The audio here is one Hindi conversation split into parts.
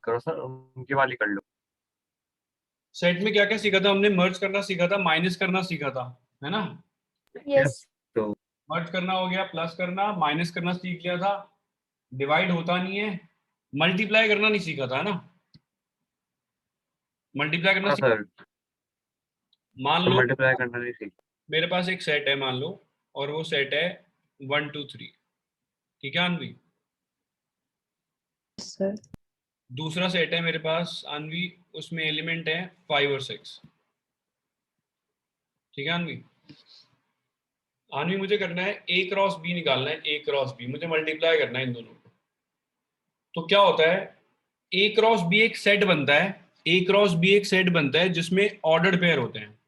करो सर, उनकी वाली कर लो। सेट में क्या क्या सीखा था हमने? मर्ज करना सीखा था, माइनस करना सीखा था, है ना? यस। तो मर्ज करना हो गया, प्लस करना, माइनस करना सीख लिया था, डिवाइड होता नहीं है, मल्टीप्लाई करना नहीं सीखा था, है ना? मल्टीप्लाई करना हाँ सीखा। सर, मान तो लो मल्टीप्लाई करना नहीं सीखा। मेरे पास एक सेट है, मान लो, और वो सेट है 1 2 3, ठीक है अनवी? सर। दूसरा सेट है मेरे पास अनवी, उसमें एलिमेंट है 5 और 6, ठीक है अनवी? अनवी मुझे करना है ए क्रॉस बी निकालना है, ए क्रॉस बी मुझे मल्टीप्लाई करना है इन दोनों को। तो क्या होता है, ए क्रॉस बी एक सेट बनता है, ए क्रॉस बी एक सेट बनता है जिसमें ऑर्डर्ड पेयर होते हैं,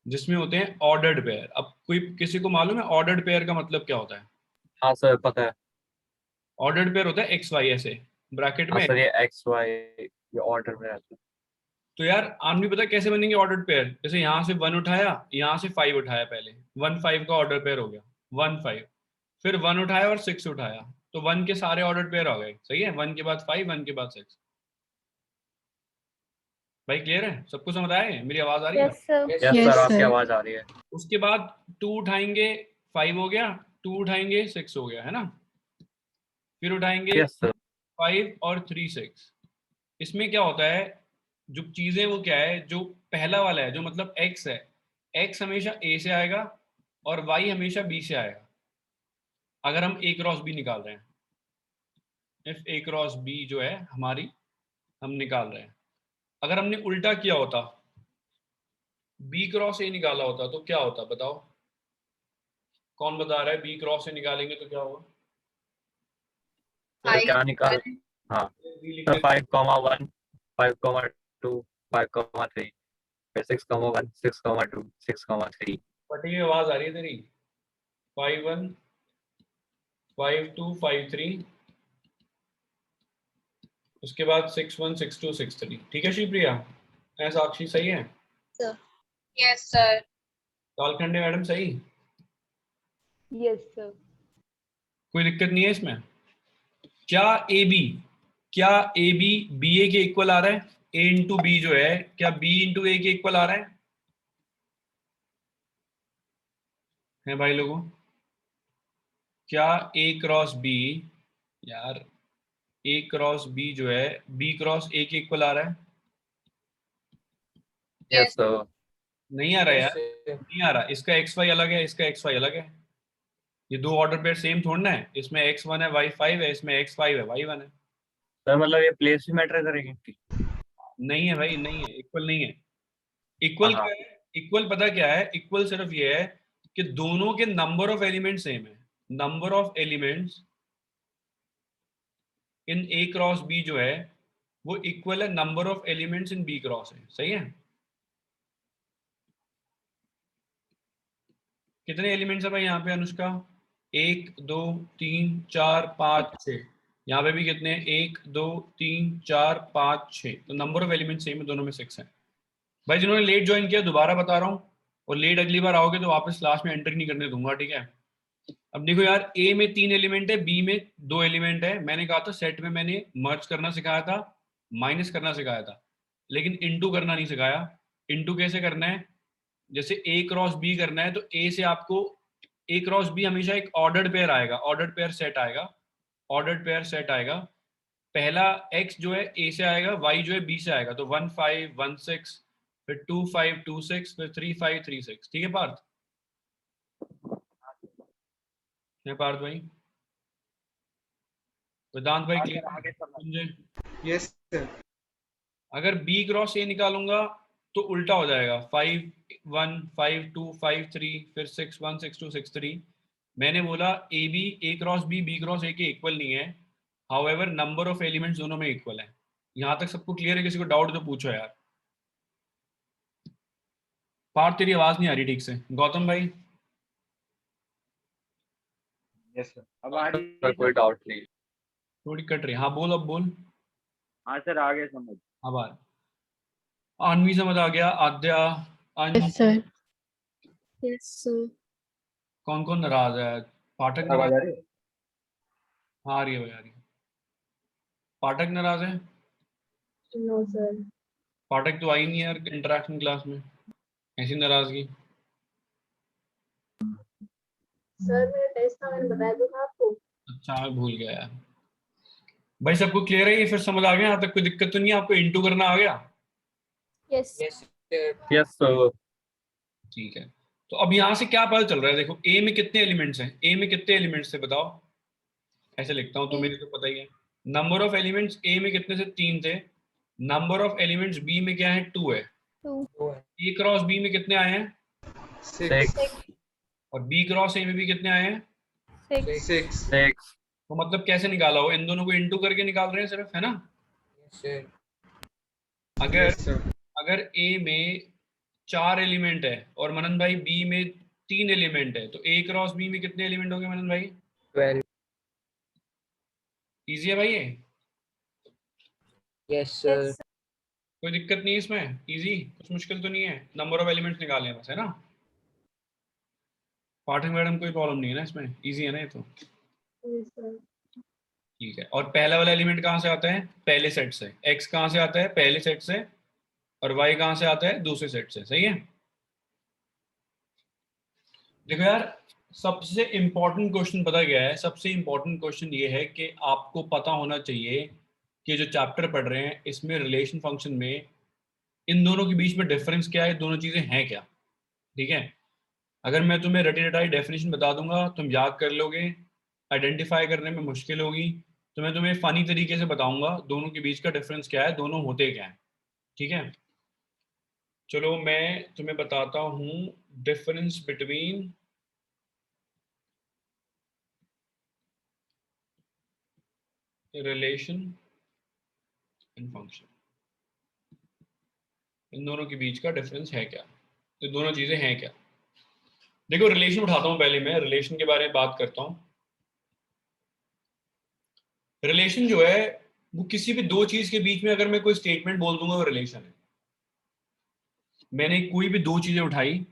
जिसमें होते हैं ऑर्डर्ड पेयर। अब कोई किसी को मालूम है ऑर्डर्ड पेयर का मतलब क्या होता है? हाँ सर, पता है। ऑर्डर्ड पेयर होता है एक्स वाई ऐसे ब्रैकेट हाँ में। सर, ये एक्स वाई ये ऑर्डर में रहता है। तो यार आदमी पता है कैसे बनेंगे ऑर्डर्ड पेयर? जैसे यहाँ से 1 उठाया, यहाँ से 5 उठाया, पहले 1 5 का ऑर्डर पेयर हो गया, 1 5, फिर 1 उठाया और 6 उठाया, तो 1 के सारे ऑर्डर पेयर हो गए, सही है? 1 के बाद 5, 1 के बाद 6। भाई क्लियर है? सबको समझ आया है? मेरी आवाज आ रही है? Yes sir. यस सर, आपकी आवाज आ रही है। उसके बाद 2 उठाएंगे, 5 हो गया, 2 उठाएंगे 6 हो गया, है ना? फिर उठाएंगे यस सर। 5 और 3 6। इसमें क्या होता है, जो चीजें वो क्या है, जो पहला वाला है जो मतलब x है, x हमेशा a से आएगा और y हमेशा b से आएगा, अगर हम a क्रॉस b निकाल रहे हैं। इफ a क्रॉस b जो है हमारी, हम निकाल रहे हैं। अगर हमने उल्टा किया होता, b क्रॉस a निकाला होता, तो क्या होता बताओ? कौन बता रहा है? b क्रॉस a निकालेंगे तो क्या होगा? सर क्या निकाल, हाँ b लिख सर, देते 5,1, 5,2, 5,3, फिर 6,1, 6,2, 6,3। फटी हुई आवाज आ रही है तेरी। 5 1 5 2 5 3, उसके बाद 6 1 6 2 6 3, ठीक है शिवप्रिया? ऐसा साक्षी सही है? Yes sir. कालखंडे मैडम सही? Yes sir. कोई दिक्कत नहीं है इसमें? क्या ए बी, क्या ए बी बी ए के इक्वल आ रहा है? ए इंटू बी जो है, क्या बी इंटू ए के इक्वल आ रहा है भाई लोगों? क्या ए क्रॉस बी, यार ए क्रॉस बी जो है बी क्रॉस ए के इक्वल आ रहा है? Yes sir. नहीं आ रहा यार, नहीं आ रहा। इसका एक्स वाई अलग है, इसका एक्स वाई अलग है। ये दो ऑर्डर पेयर सेम थोड़ा ना है, इसमें x1 है y5 है, इसमें x5 है y1 है। सर मतलब ये प्लेस भी मैटर करेगी इनकी? नहीं है भाई, नहीं है, इक्वल नहीं है। हाँ इक्वल हाँ। क्या है? इक्वल पता क्या है? इक्वल सिर्फ ये है कि दोनों के नंबर ऑफ एलिमेंट सेम है। Number of elements in A cross B जो है वो इक्वल है number of elements in B cross है, सही है? कितने एलिमेंट्स है भाई यहाँ पे अनुष्का? 1 2 3 4 5 6। यहाँ पे भी कितने? 1 2 3 4 5 6। तो नंबर ऑफ एलिमेंट सेम है दोनों में, 6 है। भाई जिन्होंने लेट ज्वाइन किया दोबारा बता रहा हूँ, और लेट अगली बार आओगे तो वापस क्लास में एंटर नहीं करने दूंगा, ठीक है? अब देखो यार, ए में 3 एलिमेंट है, बी में 2 एलिमेंट है। मैंने कहा था सेट में मैंने मर्ज करना सिखाया था, माइनस करना सिखाया था, लेकिन इनटू करना नहीं सिखाया। इनटू कैसे करना है? जैसे ए क्रॉस बी करना है तो ए से आपको, ए क्रॉस बी हमेशा एक ऑर्डर्ड पेयर आएगा, ऑर्डर्ड पेयर सेट आएगा, ऑर्डर्ड पेयर सेट आएगा। पहला x जो है a से आएगा, y जो है b से आएगा, तो 1 5 1 6, फिर 2 5 2 6, फिर 3 5 3 6, ठीक है पार्थ? है पार्थ भाई? वेदांत भाई क्लियर है? संजय? Yes sir. अगर b क्रॉस a निकालूंगा तो उल्टा हो जाएगा, 5 1 5 2 5 3, फिर 6 1 6 2 6 3। मैंने बोला A B, A cross B cross A के इक्वल नहीं है, हाउएवर नंबर ऑफ एलिमेंट्स दोनों में इक्वल है। यहाँ तक सबको क्लियर है? किसी को डाउट तो पूछो यार। पार्थ तेरी आवाज नहीं आ रही ठीक से। गौतम भाई? यस सर, अब आ रही सर है कोई सर? डाउट नहीं। थोड़ी कट रही है। हाँ बोल, अब बोल। हाँ सर, आ गए समझ। अब आ रहा। अन्वी समझ आ गया, आद्या, अंश, सर। Yes sir. कौन कौन नाराज है? पाठक आवाज नाराज? आ रही है? हाँ आ रही है भाई, आ रही है। पाठक नाराज है? No sir. पाठक तो आई नहीं यार इंटरेक्शन क्लास में, ऐसी नाराजगी। सर मेरा टेस्ट था, मैंने बताया तो था आपको। अच्छा मैं भूल गया यार। भाई सबको क्लियर है, ये फिर समझ आ गया यहाँ तक? कोई दिक्कत तो नहीं है? आपको इंटू करना आ गया? यस। Yes sir. ठीक है, तो अब यहाँ से क्या पता चल रहा है? देखो ए में कितने एलिमेंट्स हैं, ए में कितने एलिमेंट्स थे बताओ? ऐसे लिखता हूँ, तो मेरे को पता ही है। नंबर ऑफ एलिमेंट्स ए में कितने थे? 3 थे। नंबर ऑफ एलिमेंट्स बी में क्या है? 2 है। 2। ए क्रॉस बी में कितने आए हैं? 6 और बी क्रॉस ए में भी कितने आए हैं? 6। 6 तो मतलब कैसे निकाला हो? इन दोनों को इंटू करके निकाल रहे हैं सिर्फ, है ना? अगर अगर ए में 4 एलिमेंट है और मनन भाई बी में 3 एलिमेंट है, तो ए क्रॉस बी में कितने एलिमेंट होंगे मनन भाई? 12। इजी है भाई ये, यस सर। कोई दिक्कत नहीं है इसमें, इजी, कुछ मुश्किल तो नहीं है। नंबर ऑफ एलिमेंट्स निकाले हैं बस, है ना? पाठक मैडम कोई प्रॉब्लम नहीं है ना इसमें, इजी है ना ये तो? ठीक है, और पहला वाला एलिमेंट कहाँ से आता है? पहले सेट से। एक्स कहाँ से आता है? पहले सेट से। और वाई कहाँ से आता है? दूसरे सेट से। सही है? देखो यार, सबसे इंपॉर्टेंट क्वेश्चन पता क्या है? सबसे इंपॉर्टेंट क्वेश्चन ये है कि आपको पता होना चाहिए कि जो चैप्टर पढ़ रहे हैं इसमें रिलेशन फंक्शन में इन दोनों के बीच में डिफरेंस क्या है, दोनों चीजें हैं क्या। ठीक है, अगर मैं तुम्हें रटी रटाई डेफिनेशन बता दूंगा तुम याद कर लोगे, आइडेंटिफाई करने में मुश्किल होगी, तो मैं तुम्हें फनी तरीके से बताऊंगा दोनों के बीच का डिफरेंस क्या है, दोनों होते क्या है। ठीक है, चलो मैं तुम्हें बताता हूं difference between relation and function. इन दोनों के बीच का डिफरेंस है क्या, ये दोनों चीजें हैं क्या। देखो रिलेशन उठाता हूं, पहले मैं रिलेशन के बारे में बात करता हूं। रिलेशन जो है वो किसी भी दो चीज के बीच में अगर मैं कोई स्टेटमेंट बोल दूंगा वो रिलेशन है। मैंने कोई भी दो चीजें उठाई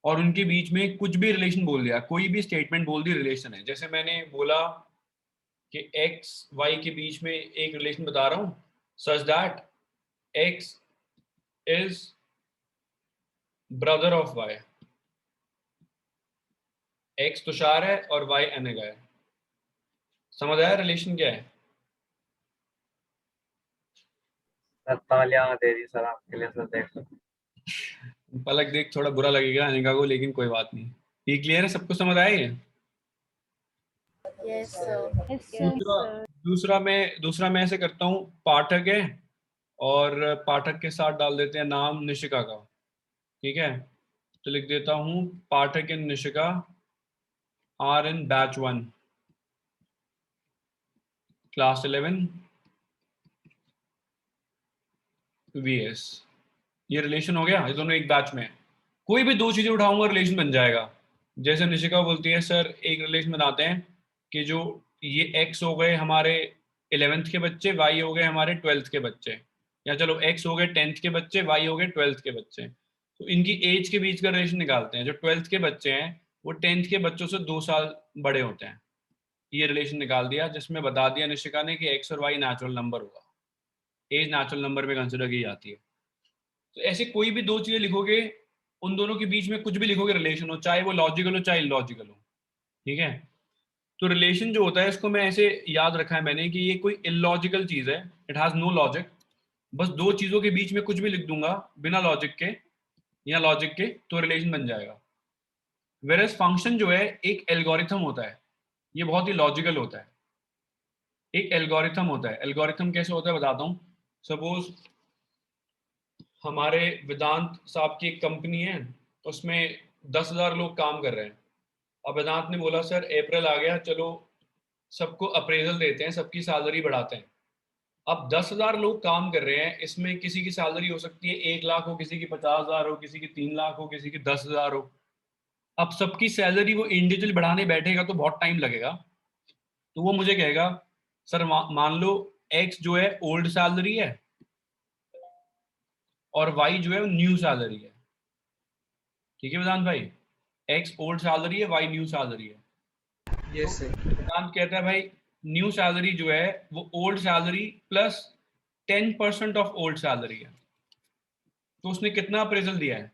और उनके बीच में कुछ भी रिलेशन बोल दिया, कोई भी स्टेटमेंट बोल दी, रिलेशन है। जैसे मैंने बोला कि एक्स वाई के बीच में एक रिलेशन बता रहा हूं, such that X is brother of Y. X Tushar है और वाई अनघा है। समझ आया रिलेशन क्या है? तालियां दे दी सर आपके लिए सर, देख लो। पलक देख, थोड़ा बुरा लगेगा अनिका को, लेकिन कोई बात नहीं। ये क्लियर है, सबको समझ आया ये? Yes sir. दूसरा मैं ऐसे करता हूँ, पाठक है और पाठक के साथ डाल देते हैं नाम निशिका का। ठीक है, तो लिख देता हूँ Pathak and Nishika are in batch 1 class 11 VS। ये रिलेशन हो गया, ये दोनों एक बैच में है। कोई भी दो चीजें उठाऊंगा रिलेशन बन जाएगा। जैसे निशिका बोलती है सर एक रिलेशन बनाते हैं कि जो ये एक्स हो गए हमारे 11th के बच्चे, वाई हो गए हमारे 12th के बच्चे, या चलो एक्स हो गए 10th के बच्चे, वाई हो गए 12th के बच्चे, तो इनकी एज के बीच का रिलेशन निकालते हैं। जो 12th के बच्चे हैं वो 10th के बच्चों से 2 साल बड़े होते हैं। ये रिलेशन निकाल दिया, जिसमें बता दिया निशिका ने कि एक्स और वाई नेचुरल नंबर होगा, एज नेचुरल नंबर में कंसिडर की जाती है। तो ऐसे कोई भी दो चीजें लिखोगे, उन दोनों के बीच में कुछ भी लिखोगे रिलेशन हो, चाहे वो लॉजिकल हो चाहे इलॉजिकल हो। ठीक है, तो रिलेशन जो होता है इसको मैं ऐसे याद रखा है मैंने कि ये कोई इलॉजिकल चीज है, इट हैज नो लॉजिक। बस दो चीजों के बीच में कुछ भी लिख दूंगा बिना लॉजिक के या लॉजिक के, तो रिलेशन बन जाएगा। वेरएस फंक्शन जो है एक एल्गोरिथम होता है, ये बहुत ही लॉजिकल होता है। एक एल्गोरिथम होता है, एल्गोरिथम कैसे होता है बताता हूँ। सपोज हमारे वेदांत साहब की एक कंपनी है, उसमें 10,000 लोग काम कर रहे हैं। अब वेदांत ने बोला सर अप्रैल आ गया, चलो सबको अप्रेजल देते हैं, सबकी सैलरी बढ़ाते हैं। अब 10,000 लोग काम कर रहे हैं, इसमें किसी की सैलरी हो सकती है 1 लाख हो, किसी की 50,000 हो, किसी की 3 लाख हो, किसी की 10,000 हो। अब सबकी सैलरी वो इंडिविजुअल बढ़ाने बैठेगा तो बहुत टाइम लगेगा। तो वो मुझे कहेगा सर मान लो एक्स जो है ओल्ड सैलरी है और वाई जो है वो न्यू सैलरी है। ठीक है वेदांत भाई, एक्स ओल्ड सैलरी है, वाई न्यू सैलरी है। Yes sir. वेदांत कहता है भाई न्यू सैलरी जो है वो old salary plus 10% of old salary है, तो उसने कितना अप्रेजल दिया है,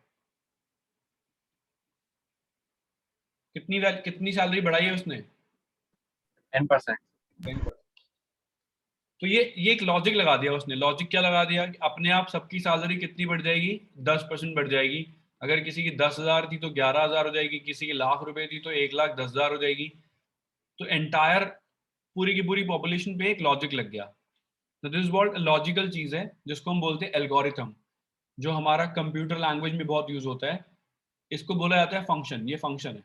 कितनी सैलरी बढ़ाई है उसने? 10%। 10%। तो ये एक लॉजिक लगा दिया उसने। लॉजिक क्या लगा दिया कि अपने आप सबकी सैलरी कितनी बढ़ जाएगी, 10% बढ़ जाएगी। अगर किसी की 10,000 थी तो 11,000 हो जाएगी, किसी की लाख रुपए थी तो 1,10,000 हो जाएगी। तो एंटायर पूरी की पूरी पॉपुलेशन पे एक लॉजिक लग गया। तो दिस वर्ड लॉजिकल चीज है जिसको हम बोलते हैं एल्गोरिथम, जो हमारा कंप्यूटर लैंग्वेज में बहुत यूज होता है। इसको बोला जाता है फंक्शन। ये फंक्शन है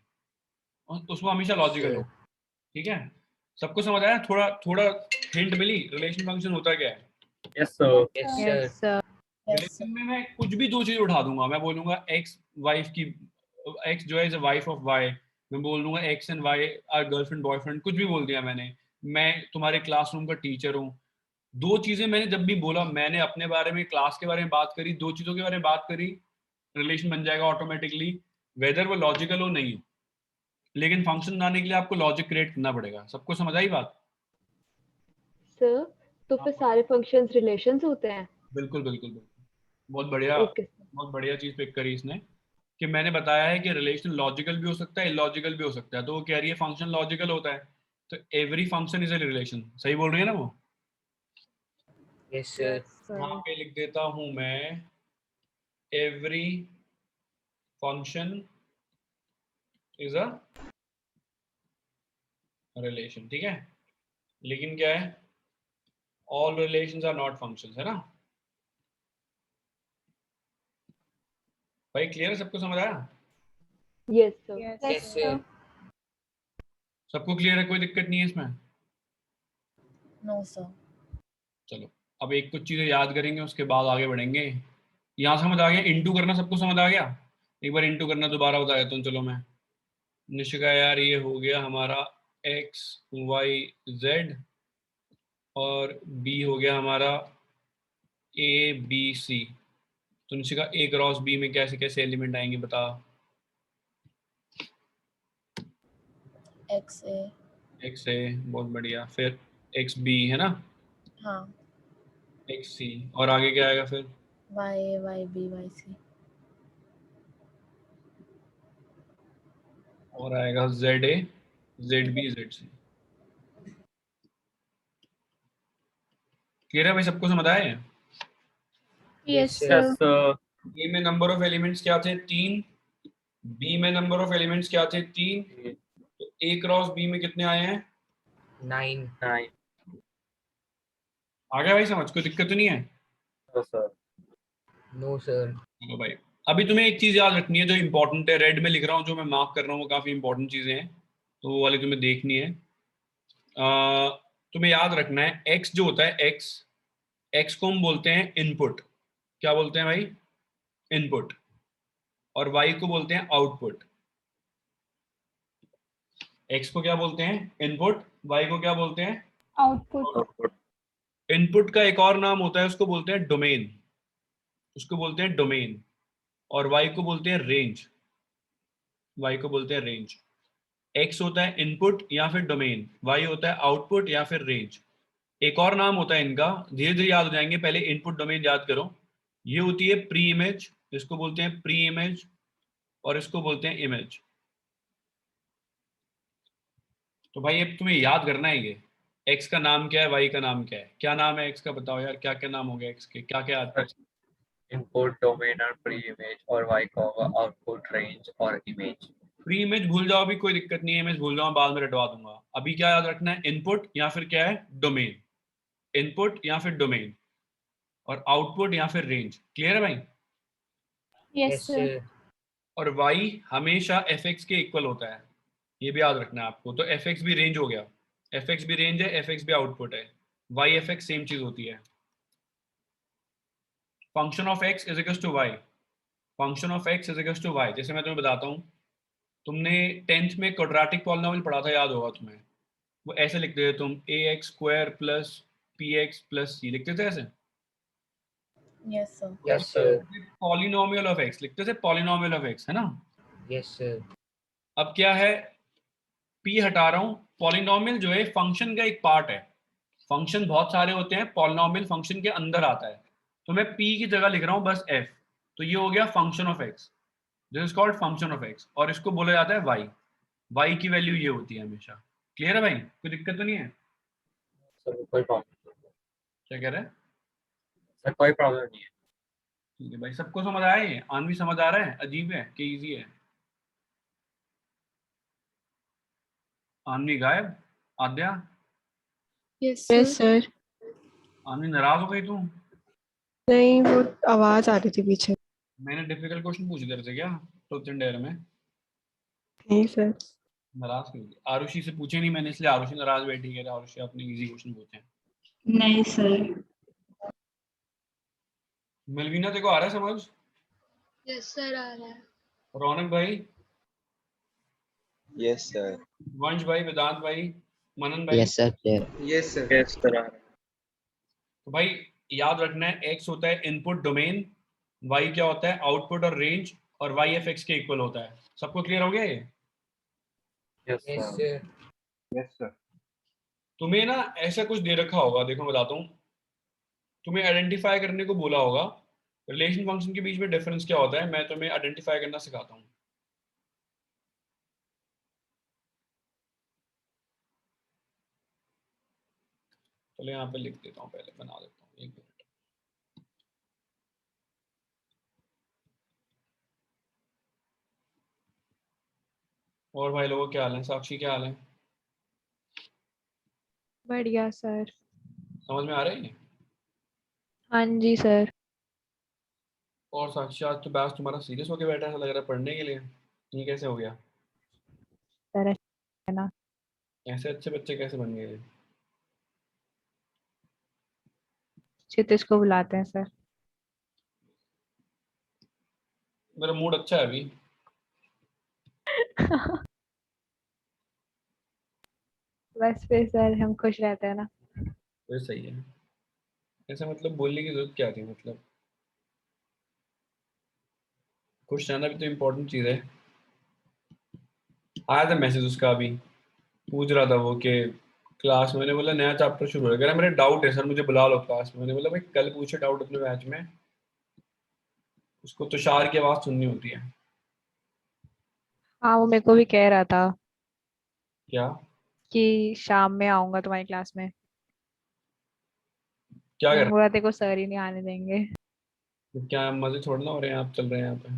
और उसमें हमेशा लॉजिकल हो। ठीक है, सबको समझ आया? थोड़ा थोड़ा हिंट मिली? रिलेशन फंक्शन होता क्या है? Yes sir. Yes, sir. Relation में मैं कुछ भी दो चीज उठा दूंगा। मैं बोलूंगा एक्स वाइफ की, एक्स जो है इज वाइफ ऑफ वाई। मैं बोल दूंगा X and Y are girlfriend boyfriend, कुछ भी बोल दिया मैंने। मैं तुम्हारे क्लासरूम का टीचर हूँ। दो चीजें मैंने जब भी बोला, मैंने अपने बारे में, क्लास के बारे में बात करी, दो चीजों के बारे में बात करी, रिलेशन बन जाएगा ऑटोमेटिकली, वेदर वो लॉजिकल हो नहीं हो। लेकिन फंक्शन बनाने के लिए आपको लॉजिक क्रिएट करना पड़ेगा। सबको समझ आई बात? सर तो फिर सारे फंक्शंस रिलेशंस होते हैं? बिल्कुल बिल्कुल बिल्कुल, बहुत बढ़िया। Okay sir. बहुत बढ़िया चीज पिक करी इसने कि मैंने बताया है कि रिलेशन लॉजिकल भी हो सकता है, इलॉजिकल भी हो सकता है। तो वो कह रही है फंक्शन लॉजिकल होता है, तो every function is a relation. सही बोल रही है ना वो? Yes, sir. यहाँ पे लिख देता हूं मैं, every function is a relation. ठीक है, लेकिन क्या है, all relations are not functions, है ना भाई? क्लियर है? सबको समझ आया? Yes sir. Yes, sir. सबको क्लियर है? कोई दिक्कत नहीं है इसमें? No, sir. चलो, अब एक कुछ चीजें याद करेंगे, उसके बाद आगे बढ़ेंगे। यहाँ समझ आ गया? इंटू करना सबको समझ आ गया? एक बार इंटू करना दोबारा बता देता हूँ। चलो मैं, निशिका यार, ये हो गया हमारा x y z और b हो गया हमारा a b c। तो निशिका a क्रॉस b में कैसे कैसे एलिमेंट आएंगे बता? X A. x a, बहुत बढ़िया। फिर x b है ना, हाँ. x c, और आगे क्या आएगा फिर? Y A Y B Y C. और आएगा z a z b z c। Clear है भाई? सबको समझ आया है? Yes, yes sir. ए में नंबर ऑफ एलिमेंट्स क्या थे? 3। बी में नंबर ऑफ एलिमेंट्स क्या थे? 3। तो ए क्रॉस बी में कितने आए हैं? 9. 9। आ गया भाई समझ? कोई दिक्कत तो नहीं है? सर। No, sir. चलो भाई, अभी तुम्हें एक चीज याद रखनी है जो इंपॉर्टेंट है। रेड में लिख रहा हूँ, जो मैं मार्क कर रहा हूँ वो काफी इंपॉर्टेंट चीजें हैं, तो वो वाली तुम्हें देखनी है। तुम्हें याद रखना है, एक्स जो होता है, एक्स, एक्स को हम बोलते हैं इनपुट। क्या बोलते हैं भाई? इनपुट। और वाई को बोलते हैं आउटपुट। एक्स को क्या बोलते हैं? इनपुट। वाई को क्या बोलते हैं? आउटपुट। इनपुट का एक और नाम होता है, उसको बोलते हैं डोमेन। उसको बोलते हैं डोमेन। और वाई को बोलते हैं रेंज। वाई को बोलते हैं रेंज। एक्स होता है इनपुट या फिर डोमेन, वाई होता है आउटपुट या फिर रेंज। एक और नाम होता है इनका, धीरे धीरे याद हो जाएंगे, पहले इनपुट डोमेन याद करो। ये होती है प्री इमेज, इसको बोलते हैं प्री इमेज, और इसको बोलते हैं इमेज। तो भाई अब तुम्हें याद करना है ये, एक्स का नाम क्या है, वाई का नाम क्या है। क्या नाम है एक्स का? बताओ यार, क्या क्या नाम हो गया एक्स के? क्या क्या याद कर? इनपुट, डोमेन और प्री इमेज, और वाई का होगा आउटपुट, रेंज और इमेज। प्री इमेज भूल जाओ भी, कोई दिक्कत नहीं है। इमेज भूल जाओ, बाद में रटवा दूंगा। अभी क्या याद रखना है? इनपुट या फिर क्या है? डोमेन। इनपुट या फिर डोमेन, और आउटपुट या फिर रेंज। क्लियर है भाई? Yes, sir. और y हमेशा fx के इक्वल होता है, ये भी याद रखना है आपको। तो fx भी रेंज हो गया, fx भी रेंज है, fx भी आउटपुट है। y fx सेम चीज होती है। Function of x is equal to y। Function of x is equal to y। जैसे मैं तुम्हें बताता हूँ, तुमने 10th में क्वाड्रेटिक पॉलिनोमियल पढ़ा था, याद होगा तुम्हें। वो ऐसे लिखते थे तुम, ax square plus px plus c, लिखते थे ऐसे। Yes, sir. Yes, sir. Polynomial of x लिखते थे, पॉलिनोमियल ऑफ x, है ना। Yes, sir. अब क्या है, p हटा रहा हूं। पॉलिनोमियल जो है फंक्शन का एक पार्ट है। फंक्शन बहुत सारे होते हैं, पॉलिनोमियल फंक्शन के अंदर आता है, तो मैं p की जगह लिख रहा हूँ बस f, तो ये हो गया function of x, this is called function of x, और इसको बोला जाता है y की वैल्यू ये होती है हमेशा। क्लियर है भाई, कोई दिक्कत तो नहीं है? सर कोई प्रॉब्लम, क्या कह रहे हैं? सर कोई प्रॉब्लम नहीं है। ठीक है भाई, सबको समझ आया? ये आनवी समझ आ रहा है, अजीब है कि इजी है? आनवी गायब, आद्या? Yes sir. आनवी नाराज हो गई तू? नहीं, वो आवाज आ रही थी पीछे। मैंने डिफिकल्ट क्वेश्चन पूछ दिए थे क्या ट्रूथ एंड डेयर में? नहीं सर। नाराज क्यों? आरुषि से पूछे नहीं मैंने, इसलिए आरुषि नाराज बैठी है। आरुषि आपने इजी क्वेश्चन पूछे हैं। नहीं सर। मिलवीना तेरे को आ रहा है समझ? यस सर आ रहा है। रौनक भाई? Yes sir. वंश भाई, वेदांत भाई, मनन भाई? Yes, sir. Clear. Yes sir. Yes sir. तो भाई याद रखना है, x होता है इनपुट डोमेन, y क्या होता है आउटपुट और रेंज, और y f x के इक्वल होता है। सबको क्लियर हो गया ये? Yes Yes, sir. sir. Yes sir. तुम्हें ना ऐसा कुछ दे रखा होगा, देखो मैं बताता हूँ, तुम्हें आइडेंटिफाई करने को बोला होगा रिलेशन फंक्शन के बीच में डिफरेंस क्या होता है, मैं तुम्हें आइडेंटिफाई करना सिखाता हूँ। चलो यहाँ पे लिख देता हूँ, पहले बना देता हूँ, एक मिनट। और भाई लोगों क्या हाल है? साक्षी क्या हाल है? बढ़िया सर। समझ में आ रही है? हाँ जी सर। और साक्षी आज तो बैच तुम्हारा सीरियस होके बैठा है लग रहा है पढ़ने के लिए, ये कैसे हो गया? सर है ना। ऐसे अच्छे बच्चे कैसे बन गए? क्षितिज को बुलाते हैं सर। मेरा मूड अच्छा है अभी। बस फिर सर हम खुश रहते हैं ना। तो सही है, ऐसा मतलब बोलने की जरूरत क्या थी? मतलब खुश रहना भी तो इम्पोर्टेंट चीज़ है। आया था मैसेज उसका अभी, पूछ रहा था वो कि क्लास में, मैंने बोला नया चैप्टर शुरू हो गया, मेरे डाउट है सर मुझे बुला लो क्लास में। मैंने बोला भाई कल पूछे डाउट अपने बैच में, उसको तुषार की आवाज़ सुननी होती है। हाँ वो मेरे को भी कह रहा था क्या कि शाम में आऊंगा तुम्हारी क्लास में। क्या मैंने कर बोला तेरे को सर ही नहीं आने देंगे। क्या मजे थोड़ना हो रहे हैं, आप चल रहे हैं यहाँ पे।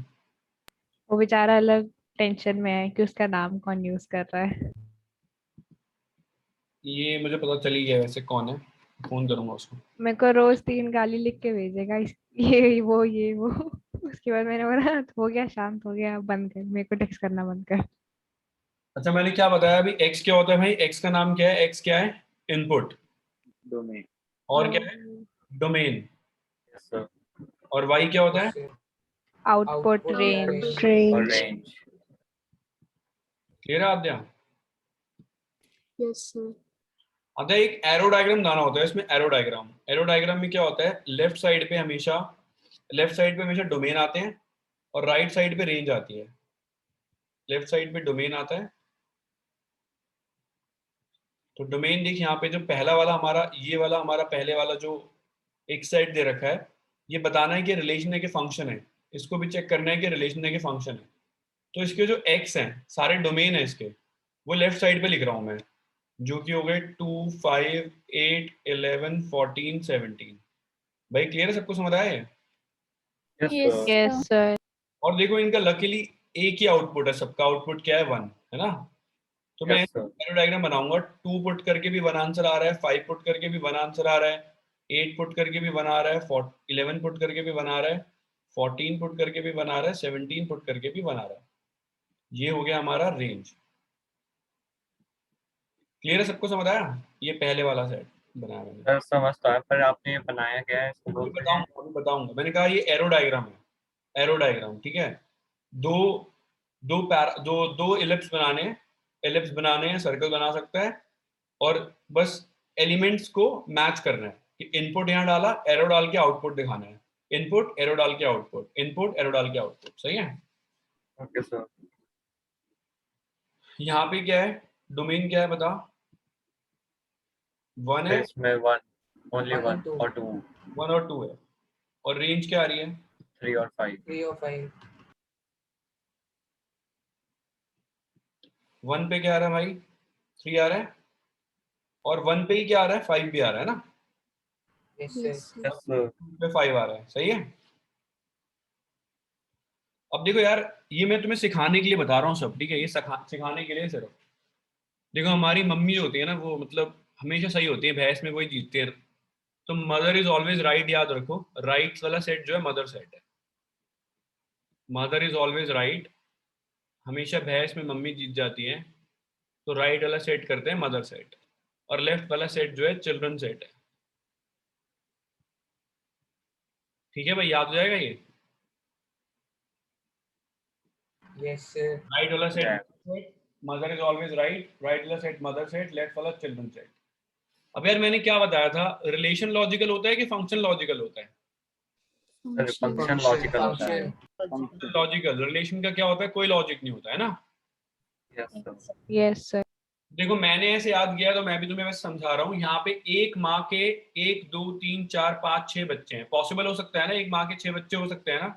वो बेचारा अलग टेंशन में है कि उसका नाम कौन यूज कर रहा है। ये मुझे पता चल ही गया वैसे कौन है, फोन करूंगा उसको। मेरे को रोज 3 गाली लिख के भेजेगा ये वो उसके बाद मैंने बोला हो गया शांत हो गया, बंद कर, मेरे को टेक्स्ट करना बंद कर। अच्छा मैंने क्या बताया अभी, x क्या होता है भाई? x का नाम क्या है? x क्या है? इनपुट। डोमेन। और क्या है? डोमेन। Yes sir. और y क्या होता है? Yes, sir. Output Output range. range. और रेंज। रेंज। क्लियर है आद्या? Yes sir. आद्या एक एरो डायग्राम बनाना होता है, इसमें एरो डायग्राम में क्या होता है, लेफ्ट साइड पे हमेशा डोमेन आते हैं और राइट साइड पे रेंज आती है। लेफ्ट साइड पे डोमेन आता है, तो डोमेन देख यहाँ पे जो पहला वाला हमारा, ये वाला हमारा पहले वाला जो एक साइड दे रखा है, ये बताना है कि रिलेशन है कि फंक्शन है, इसको भी चेक करना है कि रिलेशन है कि फंक्शन है। तो इसके जो एक्स हैं सारे डोमेन है इसके, वो लेफ्ट साइड पे लिख रहा हूँ मैं, जो कि हो गए 2, 5, 8, 11, 14, 17। भाई क्लियर है? सबको समझ आया है? Yes Yes, sir. Yes sir. और देखो इनका लकीली एक ही आउटपुट है, सबका आउटपुट क्या है? 1 है ना। तो मैं यस सर। डायग्राम बनाऊंगा, 2 पुट करके भी 1 आंसर आ रहा है, 5 पुट करके भी 1 आंसर आ रहा है, 8 पुट करके भी 1 आ रहा है, 11 पुट करके भी 1 आ रहा है, 14 पुट करके भी 1 आ रहा है, 17 पुट करके भी 1 आ रहा है। ये हो गया हमारा रेंज। क्लियर है? सबको समझ आया? ये पहले वाला सेट बनाया मैंने। सर समझता है, पर आपने ये बनाया क्या है इसको अभी बोलते हैं? बताऊंगा। मैंने कहा ये एरो डायग्राम है, एरो डायग्राम, ठीक है। दो दो इलिप्स बनाने हैं, सर्कल बना सकता है, और बस एलिमेंट्स को मैच करना है कि इनपुट यहाँ डाला, एरो डाल के आउटपुट दिखाना है, इनपुट एरो डाल के आउटपुट, इनपुट एरो डाल के आउटपुट। सही है? Okay sir. यहाँ पे क्या है? डोमेन क्या है बता? 1 तो है, इसमें one, only One one and two. और टू, 1 और 2 है, और रेंज क्या आ रही है? 3 और 5। 3 or 5. 1 पे क्या आ रहा है भाई? 3 आ रहा है, और 1 पे ही क्या आ रहा है? 5 भी आ रहा है ना, Yes, sir. Yes, sir. Yes sir. 2 पे 5 आ रहा है, सही है। अब देखो यार, ये मैं तुम्हें सिखाने के लिए बता रहा हूँ सब, ठीक है, ये सिखाने के लिए सिर्फ। देखो हमारी मम्मी जो होती है ना, वो मतलब हमेशा सही होती है, भैंस में वही जीतते हैं। तो मदर इज ऑलवेज राइट, याद रखो, राइट वाला सेट जो है मदर सेट है। मदर इज ऑलवेज राइट, हमेशा भैंस में मम्मी जीत जाती है, तो राइट वाला सेट करते हैं मदर सेट, और लेफ्ट वाला सेट जो है चिल्ड्रन सेट है। ठीक है भाई, याद हो जाएगा ये। Yes, sir. राइट वाला Yeah. Set mother is always right, right वाला सेट मदर सेट, लेफ्ट वाला चिल्ड्रन सेट। अब यार मैंने क्या बताया था, रिलेशन लॉजिकल होता है कि फंक्शन लॉजिकल होता है? सर फंक्शन लॉजिकल होता है। Function. लॉजिकल। रिलेशन का क्या होता है? कोई लॉजिक नहीं होता है ना। Yes sir. Yes sir. देखो मैंने ऐसे याद किया, तो मैं भी तुम्हें बस समझा रहा हूँ। यहाँ पे एक माँ के 1 2 3 4 5 6 बच्चे हैं, पॉसिबल हो सकता है ना, एक माँ के 6 बच्चे हो सकते हैं ना।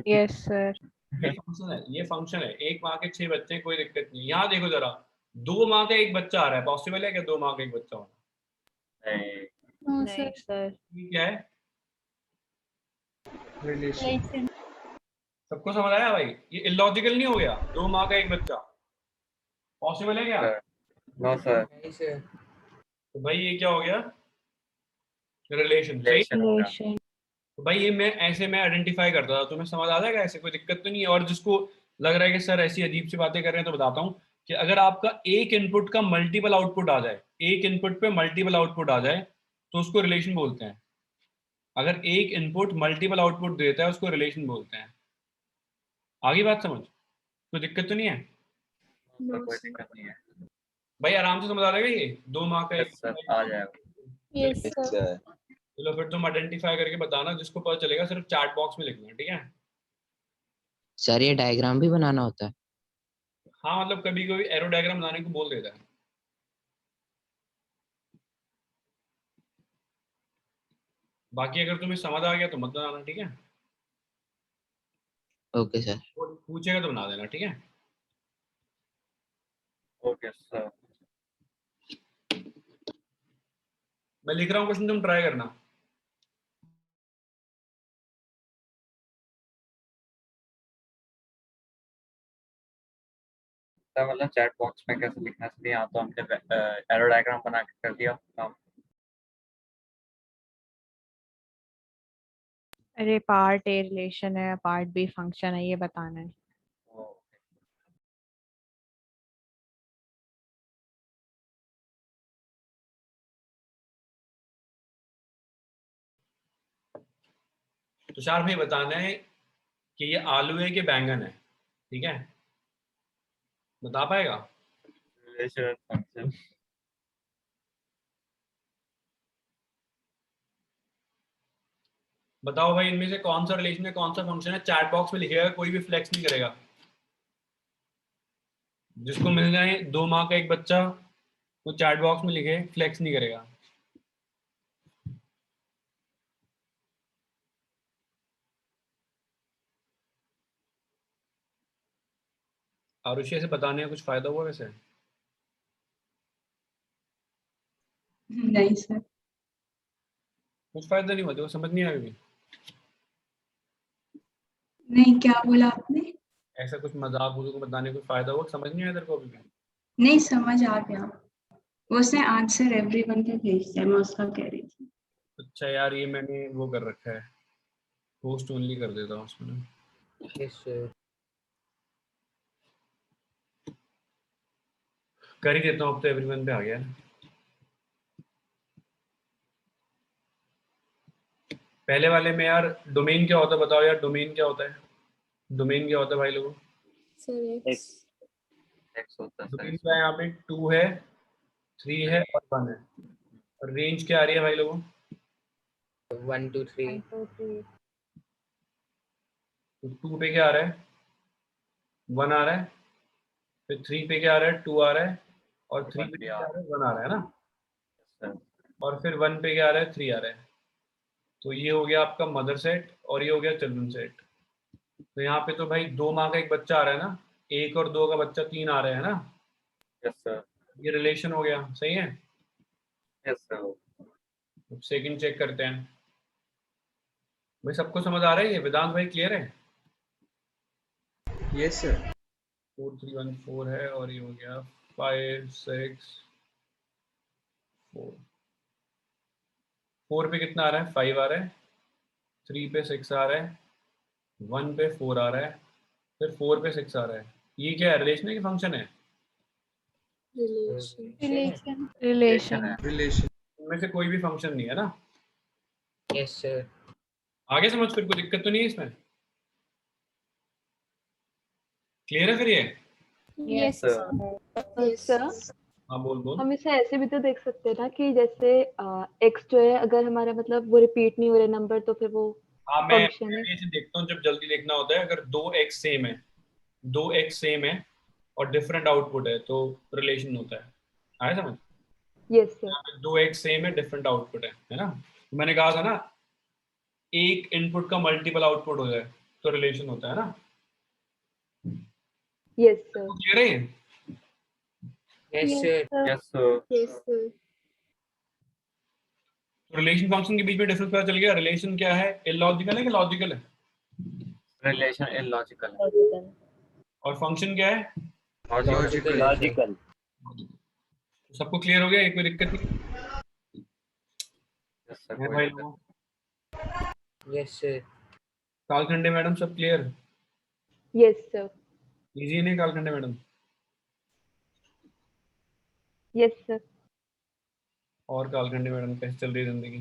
Yes sir. ये फंक्शन है, एक माँ के 6 बच्चे हैं, कोई दिक्कत नहीं। यहाँ देखो जरा, 2 माँ का एक बच्चा आ रहा है, पॉसिबल है क्या 2 माँ का एक बच्चा होना? नहीं। No, नहीं sir. सर। ये क्या है? Relation. सबको समझ आया भाई? ये इलॉजिकल नहीं हो गया? 2 माँ का एक बच्चा पॉसिबल है क्या? Sir no sir. Yes, sir. तो भाई ये क्या हो गया? रिलेशन। सही। रिलेशन होगा। रिलेशन। तो भाई ये मैं आइडेंटिफाई करता था, तुम्हें समझ आ जाएगा, ऐसे कोई दिक्कत तो नहीं है। और जिसको लग रहा है कि सर ऐसी अजीब सी बातें कर रहे हैं, तो बताता हूँ कि अगर आपका एक इनपुट का मल्टीपल आउटपुट आ जाए, एक इनपुट पे मल्टीपल आउटपुट आ जाए, तो उसको रिलेशन बोलते हैं। अगर एक इनपुट मल्टीपल आउटपुट देता है, उसको रिलेशन बोलते हैं। आगे बात समझ? कोई दिक्कत तो नहीं है सर No, कोई sir. दिक्कत नहीं है। भाई? आराम से समझ आ जाएगा ये, 2 माँ का एक। यस सर आ जाएगा। Yes, sir. चलो फिर तुम आइडेंटिफाई करके बताना, जिसको पता चलेगा सिर्फ चैट बॉक्स में लिखना, ठीक है? सर ये डायग्राम भी बनाना होता है? हाँ, मतलब कभी कभी एरो डायग्राम बनाने को बोल देता है। बाकी अगर तुम्हें समझ आ गया तो मत बनाना, ठीक है? Okay sir. पूछेगा तो बना देना, ठीक है? Okay sir. मैं लिख रहा हूँ क्वेश्चन, तुम ट्राई करना। सर मतलब चैट बॉक्स में कैसे लिखना है? यहाँ तो हमने एरो डायग्राम बना के कर दिया काम। अरे पार्ट ए रिलेशन है, पार्ट बी फंक्शन है, ये बताना है। तुषार भाई बताना है कि ये आलू है कि बैंगन है, ठीक है? बता पाएगा? Relation function. बताओ भाई, इनमें से कौन सा रिलेशन है, कौन सा फंक्शन है? चैट बॉक्स में लिखेगा, कोई भी फ्लेक्स नहीं करेगा। जिसको मिल जाए 2 माँ का एक बच्चा, वो चैट बॉक्स में लिखे, फ्लेक्स नहीं करेगा। आरुषि से बताने का कुछ फायदा हुआ वैसे? नहीं सर। कुछ फायदा नहीं हुआ, देखो समझ नहीं आएगी। नहीं, क्या बोला आपने? ऐसा कुछ मजाक को बताने का कुछ फायदा हुआ, समझ नहीं आया तेरे को अभी भी? नहीं, समझ आ गया। उसने आंसर एवरीवन पे भेज दिया, मैं उसका कह रही थी। अच्छा यार, ये मैंने वो कर रखा है, पोस्ट ओनली कर देता हूँ उसमें। Yes, sir. कर ही देता हूँ, अब तो एवरीवन पे आ गया है। पहले वाले में यार डोमेन क्या होता है बताओ यार, डोमेन क्या होता है? डोमेन क्या होता है भाई लोगों? Sir, X. एक्स होता है सर डोमेन इसमें। क्या है? यहाँ पे 2 है, 3 है और 1 है। और रेंज क्या आ रही है भाई लोगों? 1 2 3. 1 2 3। तो 2 पे क्या आ रहा है? 1 आ रहा है। फिर 3 पे क्या आ रहा है? 2 आ रहा है। और 3 पे क्या आ रहा है? 1 आ रहा है ना। sir. और फिर 1 पे क्या आ रहा है, 3 आ रहा है। तो ये हो गया आपका मदर सेट और ये हो गया चिल्ड्रन सेट। तो यहाँ पे तो भाई 2 माँ का एक बच्चा आ रहा है ना, 1 और 2 का बच्चा 3 आ रहा है ना, Yes, sir. ये रिलेशन हो गया, सही है। Yes, sir. सेकंड चेक करते हैं। भाई सबको समझ आ रहा है ये, वेदांत भाई क्लियर है? Yes, sir. 4 3 1 4 है और ये हो गया 5 6 4। 4 पे कितना आ रहा है, 5 आ रहा है, 3 पे 6 आ रहा है, 1 पे 4 आ रहा है, फिर 4 पे 6 आ रहा है। ये क्या है, रिलेशन है कि फंक्शन है? Relation Relation. रिलेशन है. Relation. इनमें से कोई भी फंक्शन नहीं है ना। Yes, sir. आगे समझ, फिर कोई दिक्कत तो नहीं है इसमें? क्लियर है फिर ये? Yes Sir. सर हाँ बोल। हम इसे ऐसे भी तो देख सकते हैं ना कि जैसे एक्स जो है अगर हमारा मतलब वो रिपीट नहीं हो रहे नंबर तो फिर वो हाँ मैं फंक्शन है। भी ऐसे देखता हूँ, जब जल्दी देखना होता है, अगर 2x सेम है, 2x सेम है और डिफरेंट आउटपुट है तो रिलेशन होता है। आया समझ? Yes sir. यहाँ पे 2x सेम है, डिफरेंट आउटपुट है ना। तो मैंने कहा था ना, एक इनपुट का मल्टीपल आउटपुट हो जाए तो रिलेशन होता है ना। Yes sir. तो क्लियर है ये? Yes, sir. Yes, sir. Yes sir. तो रिलेशन फंक्शन के बीच में डिफरेंस पता चल गया। रिलेशन क्या है, इलॉजिकल है कि लॉजिकल है? Relation illogical. और फंक्शन क्या है? Logical. Logical. सबको क्लियर हो गया, कोई दिक्कत नहीं Yes, sir. है भाई लोगों? Yes, sir. कालखंडे मैडम सब क्लियर? Yes sir. इजी नहीं कालखंडे मैडम? Yes sir. और कालखंडे मैडम कैसे चल रही है जिंदगी?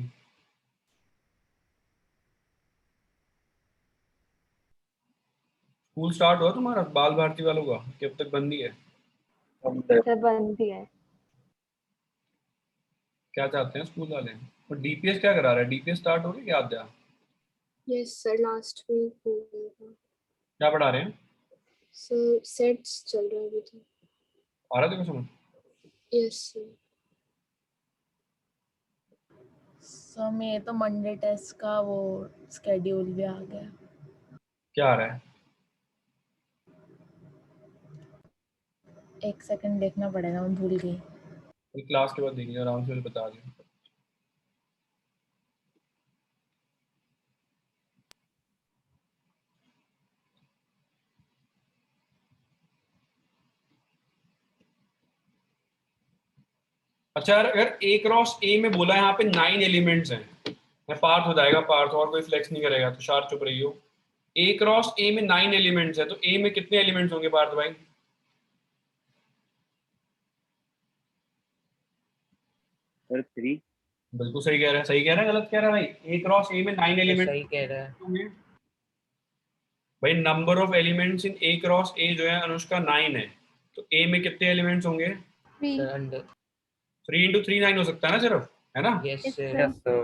स्कूल स्टार्ट हुआ तुम्हारा बाल भारती वालों का कि अब तक बंद ही है? सर बंद ही है। क्या चाहते हैं स्कूल वाले? और डीपीएस क्या करा रहा है? डीपीएस स्टार्ट हो गया क्या आद्या? यस सर लास्ट वीक हो गया था। क्या पढ़ा रहे हैं? सर सेट्स चल रहा है अभी तो। आ रहा देखो समझ? Yes sir. सर में तो मंडे टेस्ट का वो स्केड्यूल भी आ गया। क्या आ रहा है? एक सेकंड देखना पड़ेगा, मैं भूल गई। फिर क्लास के बाद देखिए, आराम से बता दिया। अच्छा यार, अगर ए क्रॉस ए में बोला है यहाँ पे 9 एलिमेंट्स हैं, मैं पार्थ हो जाएगा, पार्थ और कोई फ्लेक्स नहीं करेगा तो शार चुप रही हो। ए क्रॉस ए में 9 एलिमेंट्स है तो ए में कितने एलिमेंट्स होंगे पार्थ भाई? सर 3. बिल्कुल सही कह रहा है। सही कह रहा है गलत कह रहा है भाई? ए क्रॉस ए में 9 एलिमेंट सही कह रहा है। होंगे भाई। Number of elements in A cross ए जो है अनुष्का 9 है, तो ए में कितने एलिमेंट्स होंगे? Sir, under. 3 × 3 9 हो सकता है ना सिर्फ, है ना? Yes, sir. Yes, sir.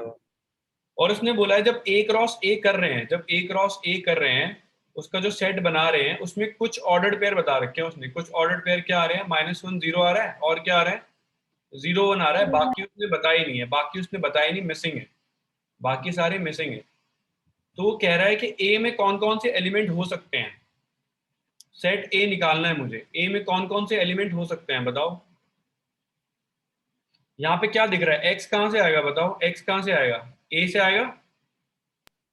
और उसने बोला है जब ए क्रॉस ए कर रहे हैं, जब ए क्रॉस ए कर रहे हैं उसका जो सेट बना रहे हैं उसमें कुछ ऑर्डर्ड पेयर बता रखे हैं उसने। कुछ ऑर्डर्ड पेयर क्या आ रहे हैं? -1 0 आ रहा है और क्या आ रहा है? 0 1 आ रहा है। बाकी उसने बताया नहीं है, बाकी उसने बताया नहीं, मिसिंग है, बाकी सारे मिसिंग है। तो वो कह रहा है कि ए में कौन कौन से एलिमेंट हो सकते हैं, सेट ए निकालना है मुझे। ए में कौन कौन से एलिमेंट हो सकते हैं बताओ। यहाँ पे क्या दिख रहा है? एक्स कहाँ से आएगा बताओ? एक्स कहाँ से आएगा? ए से आएगा।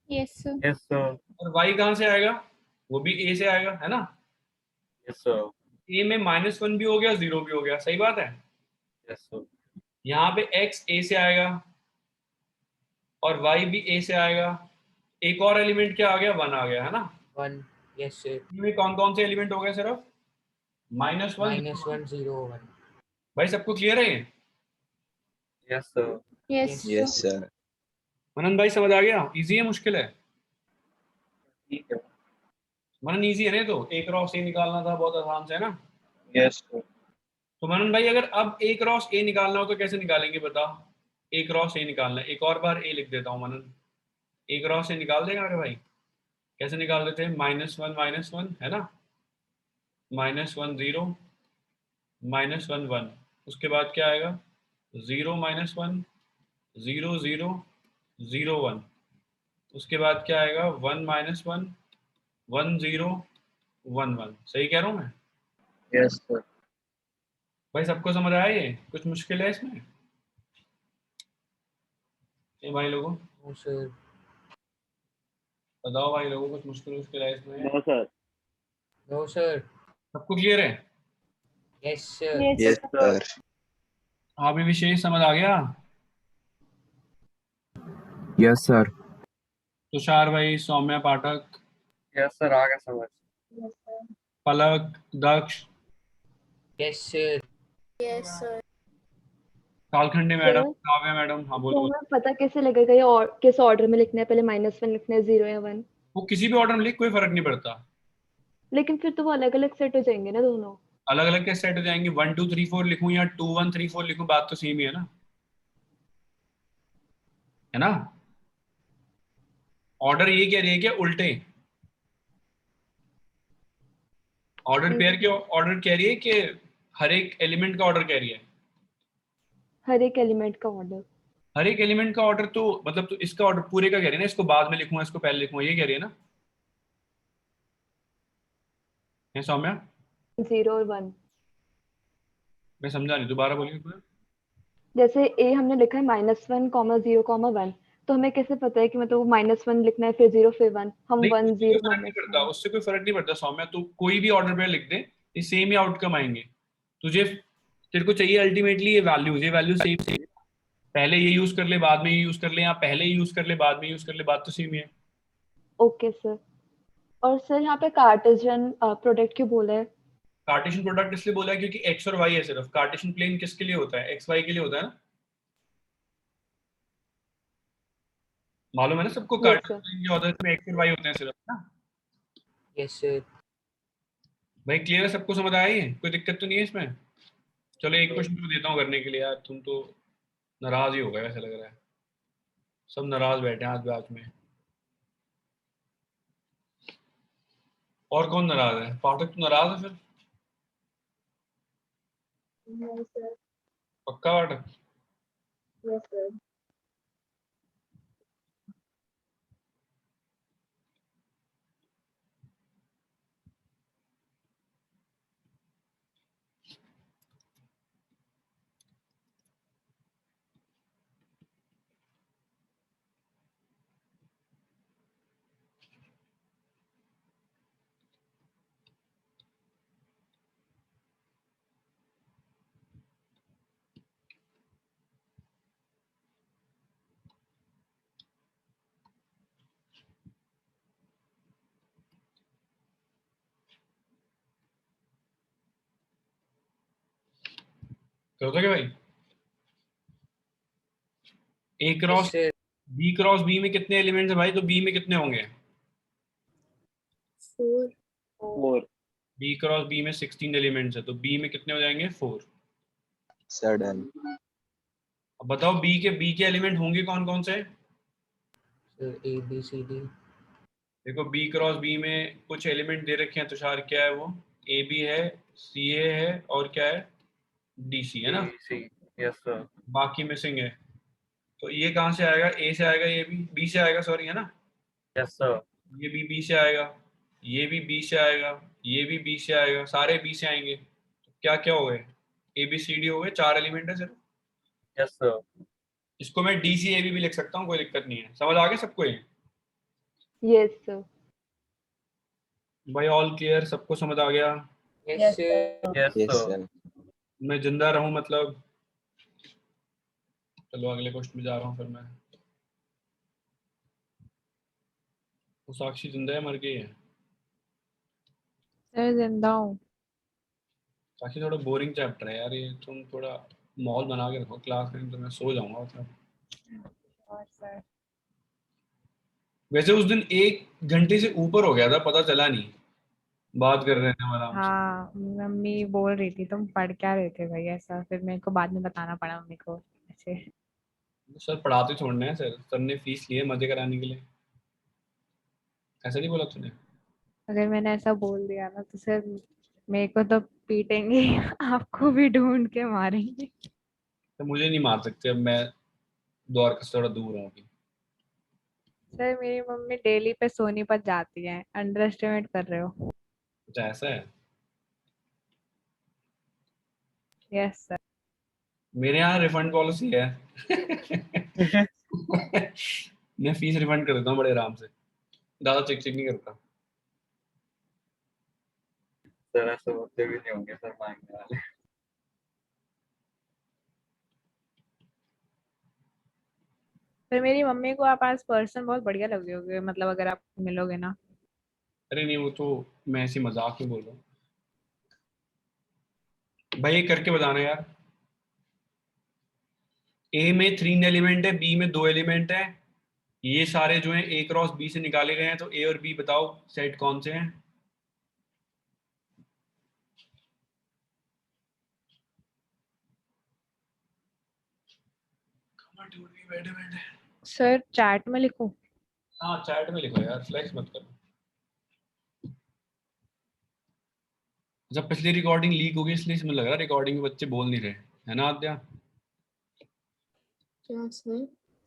Yes sir. Yes, sir. और वाई कहाँ से आएगा? वो भी ए से आएगा, है ना? Yes, sir. ए में -1 भी हो गया, 0 भी हो गया, सही बात है। Yes, sir. यहाँ पे एक्स ए से आएगा और वाई भी ए से आएगा। एक और एलिमेंट क्या आ गया? 1 आ गया, है ना? 1. Yes, sir. में कौन कौन से एलिमेंट हो गए? सिर्फ -1 -1 0 1. भाई सबको क्लियर है ये? Yes, sir. Yes sir. मनन भाई समझ आ गया? इजी है मुश्किल है? ठीक है. मनन इजी है ना? तो ए क्रॉस ए निकालना था, बहुत आसान से, है ना? Yes, sir. तो मनन भाई अगर अब ए क्रॉस ए निकालना हो तो कैसे निकालेंगे बता? ए क्रॉस ए निकालना है, एक और बार ए लिख देता हूँ मनन। ए क्रॉस ए निकाल देगा मेरे भाई? कैसे निकाल देते हैं? -1 है ना? -1 0 -1 1, उसके बाद क्या आएगा? 0 -1 0 0 0 1, उसके बाद क्या आएगा 1 -1 1 0 1 1। सही कह रहा हूँ मैं? Yes sir. भाई सबको समझ आया? ये कुछ मुश्किल है इसमें? ये भाई लोगों नो सर। बताओ, भाई लोगों कुछ मुश्किल है इसमें? No sir. No sir. सबको क्लियर है? Yes sir. Yes sir. हाँ भी विशेष समझ आ गया? Yes sir. तुषार भाई, सौम्या पाठक, यस सर, आ गया समझ। Palak, Daksh, yes sir. Yes sir. Kalkhandi madam, Kavya madam. हाँ तो बोलो। हमें पता कैसे लगेगा ये और किस ऑर्डर में लिखना है, पहले -1 लिखना है, 0 या 1? वो किसी भी ऑर्डर में लिख, कोई फर्क नहीं पड़ता। लेकिन फिर तो वो अलग अलग सेट हो जाएंगे ना दोनों। अलग अलग कैसे सेट हो जाएंगे? 1 2 3 4 लिखूं या 2 1 3 4 लिखूं, बात तो सेम ही है ना, है ना? ऑर्डर ये कह रही है क्या उल्टे? ऑर्डर पेयर के ऑर्डर कह रही है कि हर एक एलिमेंट का ऑर्डर कह रही है? हर एक एलिमेंट का ऑर्डर। हर एक एलिमेंट का ऑर्डर तो मतलब तो इसका ऑर्डर पूरे का कह रही है ना, इसको बाद में लिखूंगा, इसको पहले लिखूंगा, ये कह रही है ना? है सौम्या? 0 और 1। मैं समझा नहीं, दोबारा बोलिए एक बार। जैसे ए हमने लिखा है -1, 0, 1, तो हमें कैसे पता है कि मतलब वो -1 लिखना है, फिर 0, फिर 1? हम नहीं, 1 उससे कोई 0 फर्क नहीं पड़ता, उससे कोई फर्क नहीं पड़ता सौम्या, तू कोई भी ऑर्डर पे लिख दे, ये सेम ही आउटकम आएंगे। तुझे तेरे को चाहिए अल्टीमेटली ये वैल्यू सेम सेम, पहले ये यूज कर ले, बाद में ये यूज कर ले, या पहले यूज कर ले, बाद में यूज कर ले, बात तो सेम ही है। Okay sir. और सर यहाँ पे कार्टेशियन प्रोडक्ट क्यों बोला है? कार्टेशियन प्रोडक्ट इसलिए बोला है क्योंकि एक्स और वाई है सिर्फ। कार्टेशियन प्लेन किसके लिए होता है? एक्स वाई के लिए होता है ना, मालूम है ना सबको? Yes Cartesian sir. प्लेन क्या होता है? इसमें एक्स और वाई होते हैं सिर्फ ना। Yes sir. भाई क्लियर है? सबको समझ आया? ये कोई दिक्कत तो नहीं है इसमें? चलो एक क्वेश्चन तो देता हूँ करने के लिए यार, तुम तो नाराज ही हो गए ऐसा लग रहा है, सब नाराज बैठे हैं आज बैच में। और कौन नाराज है? पाठक तो नाराज है फिर? पक्का पाठक? Yes sir. कर दोगे भाई? ए यस क्रॉस सर। बी में कितने एलिमेंट्स है भाई? तो बी में कितने होंगे? 4। 4। बी क्रॉस बी में 16 एलिमेंट्स है, तो बी में कितने हो जाएंगे? 4। Sir done. अब बताओ बी के एलिमेंट होंगे कौन कौन से? Sir A B C D. देखो बी क्रॉस बी में कुछ एलिमेंट दे रखे हैं तुषार, क्या है वो? ए बी है, सी ए है, और क्या है? डी सी है ना? सी। Yes sir. बाकी मिसिंग है, तो ये कहाँ से आएगा? ए से आएगा, ये भी बी से आएगा, सॉरी, है ना? Yes sir. ये भी बी से आएगा, ये भी बी से आएगा, ये भी बी से आएगा, सारे बी से आएंगे। तो क्या क्या हो गए? ए बी सी डी हो गए, 4 एलिमेंट है सिर्फ। Yes sir. इसको मैं डी सी ए भी लिख सकता हूँ, कोई दिक्कत नहीं है। समझ आ गया सबको ये? Yes sir. भाई ऑल क्लियर? सबको समझ आ गया? Yes sir. Yes yes sir. Sir. मैं जिंदा रहूं मतलब? चलो अगले क्वेश्चन में जा रहा हूँ फिर मैं। वो साक्षी जिंदा है मर गई है? सर जिंदा हूँ। साक्षी थोड़ा बोरिंग चैप्टर है यार ये, तुम थोड़ा माहौल बना के रखो क्लास में, तो मैं सो जाऊंगा मतलब। और सर वैसे उस दिन 1 घंटे से ऊपर हो गया था, पता चला नहीं, बात कर रहे थे हम आराम से। हाँ, मम्मी बोल रही थी तुम पढ़ क्या रहे थे भाई ऐसा, फिर मेरे को बाद में बताना पड़ा मम्मी को ऐसे। सर पढ़ाते छोड़ने हैं सर ने फीस ली है मजे कराने के लिए, ऐसा नहीं बोला तूने? अगर मैंने ऐसा बोल दिया ना तो सर मेरे को तो पीटेंगे आपको भी ढूंढ के मारेंगे। तो मुझे नहीं मार सकते, अब मैं द्वारका से थोड़ा दूर हूँ अभी। सर मेरी मम्मी डेली पे सोनीपत जाती है, अंडर एस्टिमेट कर रहे हो? कुछ ऐसा है? Yes sir. मेरे यहाँ रिफंड पॉलिसी है। मैं फीस रिफंड कर देता हूँ बड़े आराम से, ज्यादा चेक चेक नहीं करता। सर ऐसे होते भी नहीं होंगे सर मांगने वाले। फिर मेरी मम्मी को आप आज पर्सन बहुत बढ़िया लगे होगे, मतलब अगर आप मिलोगे ना। अरे नहीं, वो तो मैं ऐसी मजाक में बोल रहा हूँ भाई। ये करके बताना यार। ए में 3 एलिमेंट है, बी में 2 एलिमेंट है, ये सारे जो हैं ए क्रॉस बी से निकाले गए हैं, तो ए और बी बताओ सेट कौन से हैं? सर चैट में लिखूं? हाँ चैट में लिखो यार, फ्लेक्स मत करो। जब पिछली रिकॉर्डिंग लीक हो गई इसलिए इसमें लग रहा है रिकॉर्डिंग में बच्चे बोल नहीं रहे, है ना आद्या? क्या सर?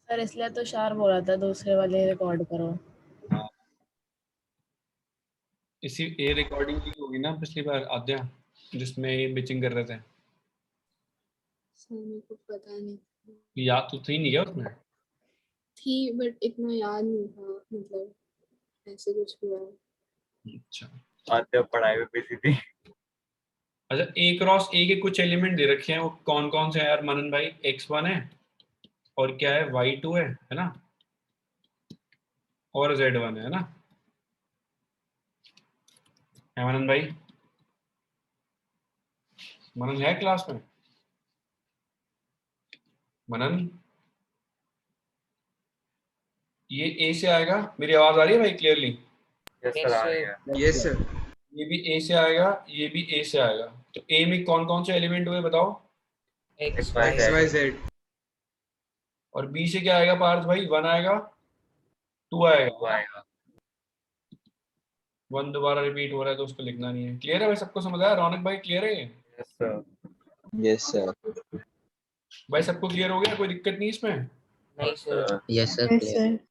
सर इसलिए तो शार बोला था दूसरे वाले रिकॉर्ड करो। हाँ, इसी ये रिकॉर्डिंग लीक होगी ना पिछली बार आद्या, जिसमें ये बिचिंग कर रहे थे। सर मेरे को पता नहीं याद तो थी नहीं क्या उसमें? थी, बट इतना याद नहीं था, मतलब ऐसे कुछ हुआ है। अच्छा आते पढ़ाई में बिजी थी। अच्छा, ए क्रॉस ए के कुछ एलिमेंट दे रखे हैं, वो कौन कौन से हैं यार मनन भाई? x1 है, और क्या है, y2 है ना, और z1 है ना? है मनन भाई? मनन है क्लास में? मनन, ये ए से आएगा। मेरी आवाज आ रही है भाई क्लियरली? यस सर आ रही है। Yes sir. ये भी ए से आएगा, ये भी ए से आएगा। तो ए में कौन कौन से एलिमेंट हुए बताओ? X, Y, Y, XYZ। और बी से क्या आएगा पार्थ भाई? 1 आएगा, 2 आएगा। वो आएगा। 1 दोबारा रिपीट हो रहा है तो उसको लिखना नहीं है। क्लियर है भाई? सबको समझ आया? रौनक भाई क्लियर है? Yes sir. Yes sir. भाई सबको क्लियर हो गया? कोई दिक्कत नहीं इसमें? नहीं sir. Yes sir yes clear. Sir.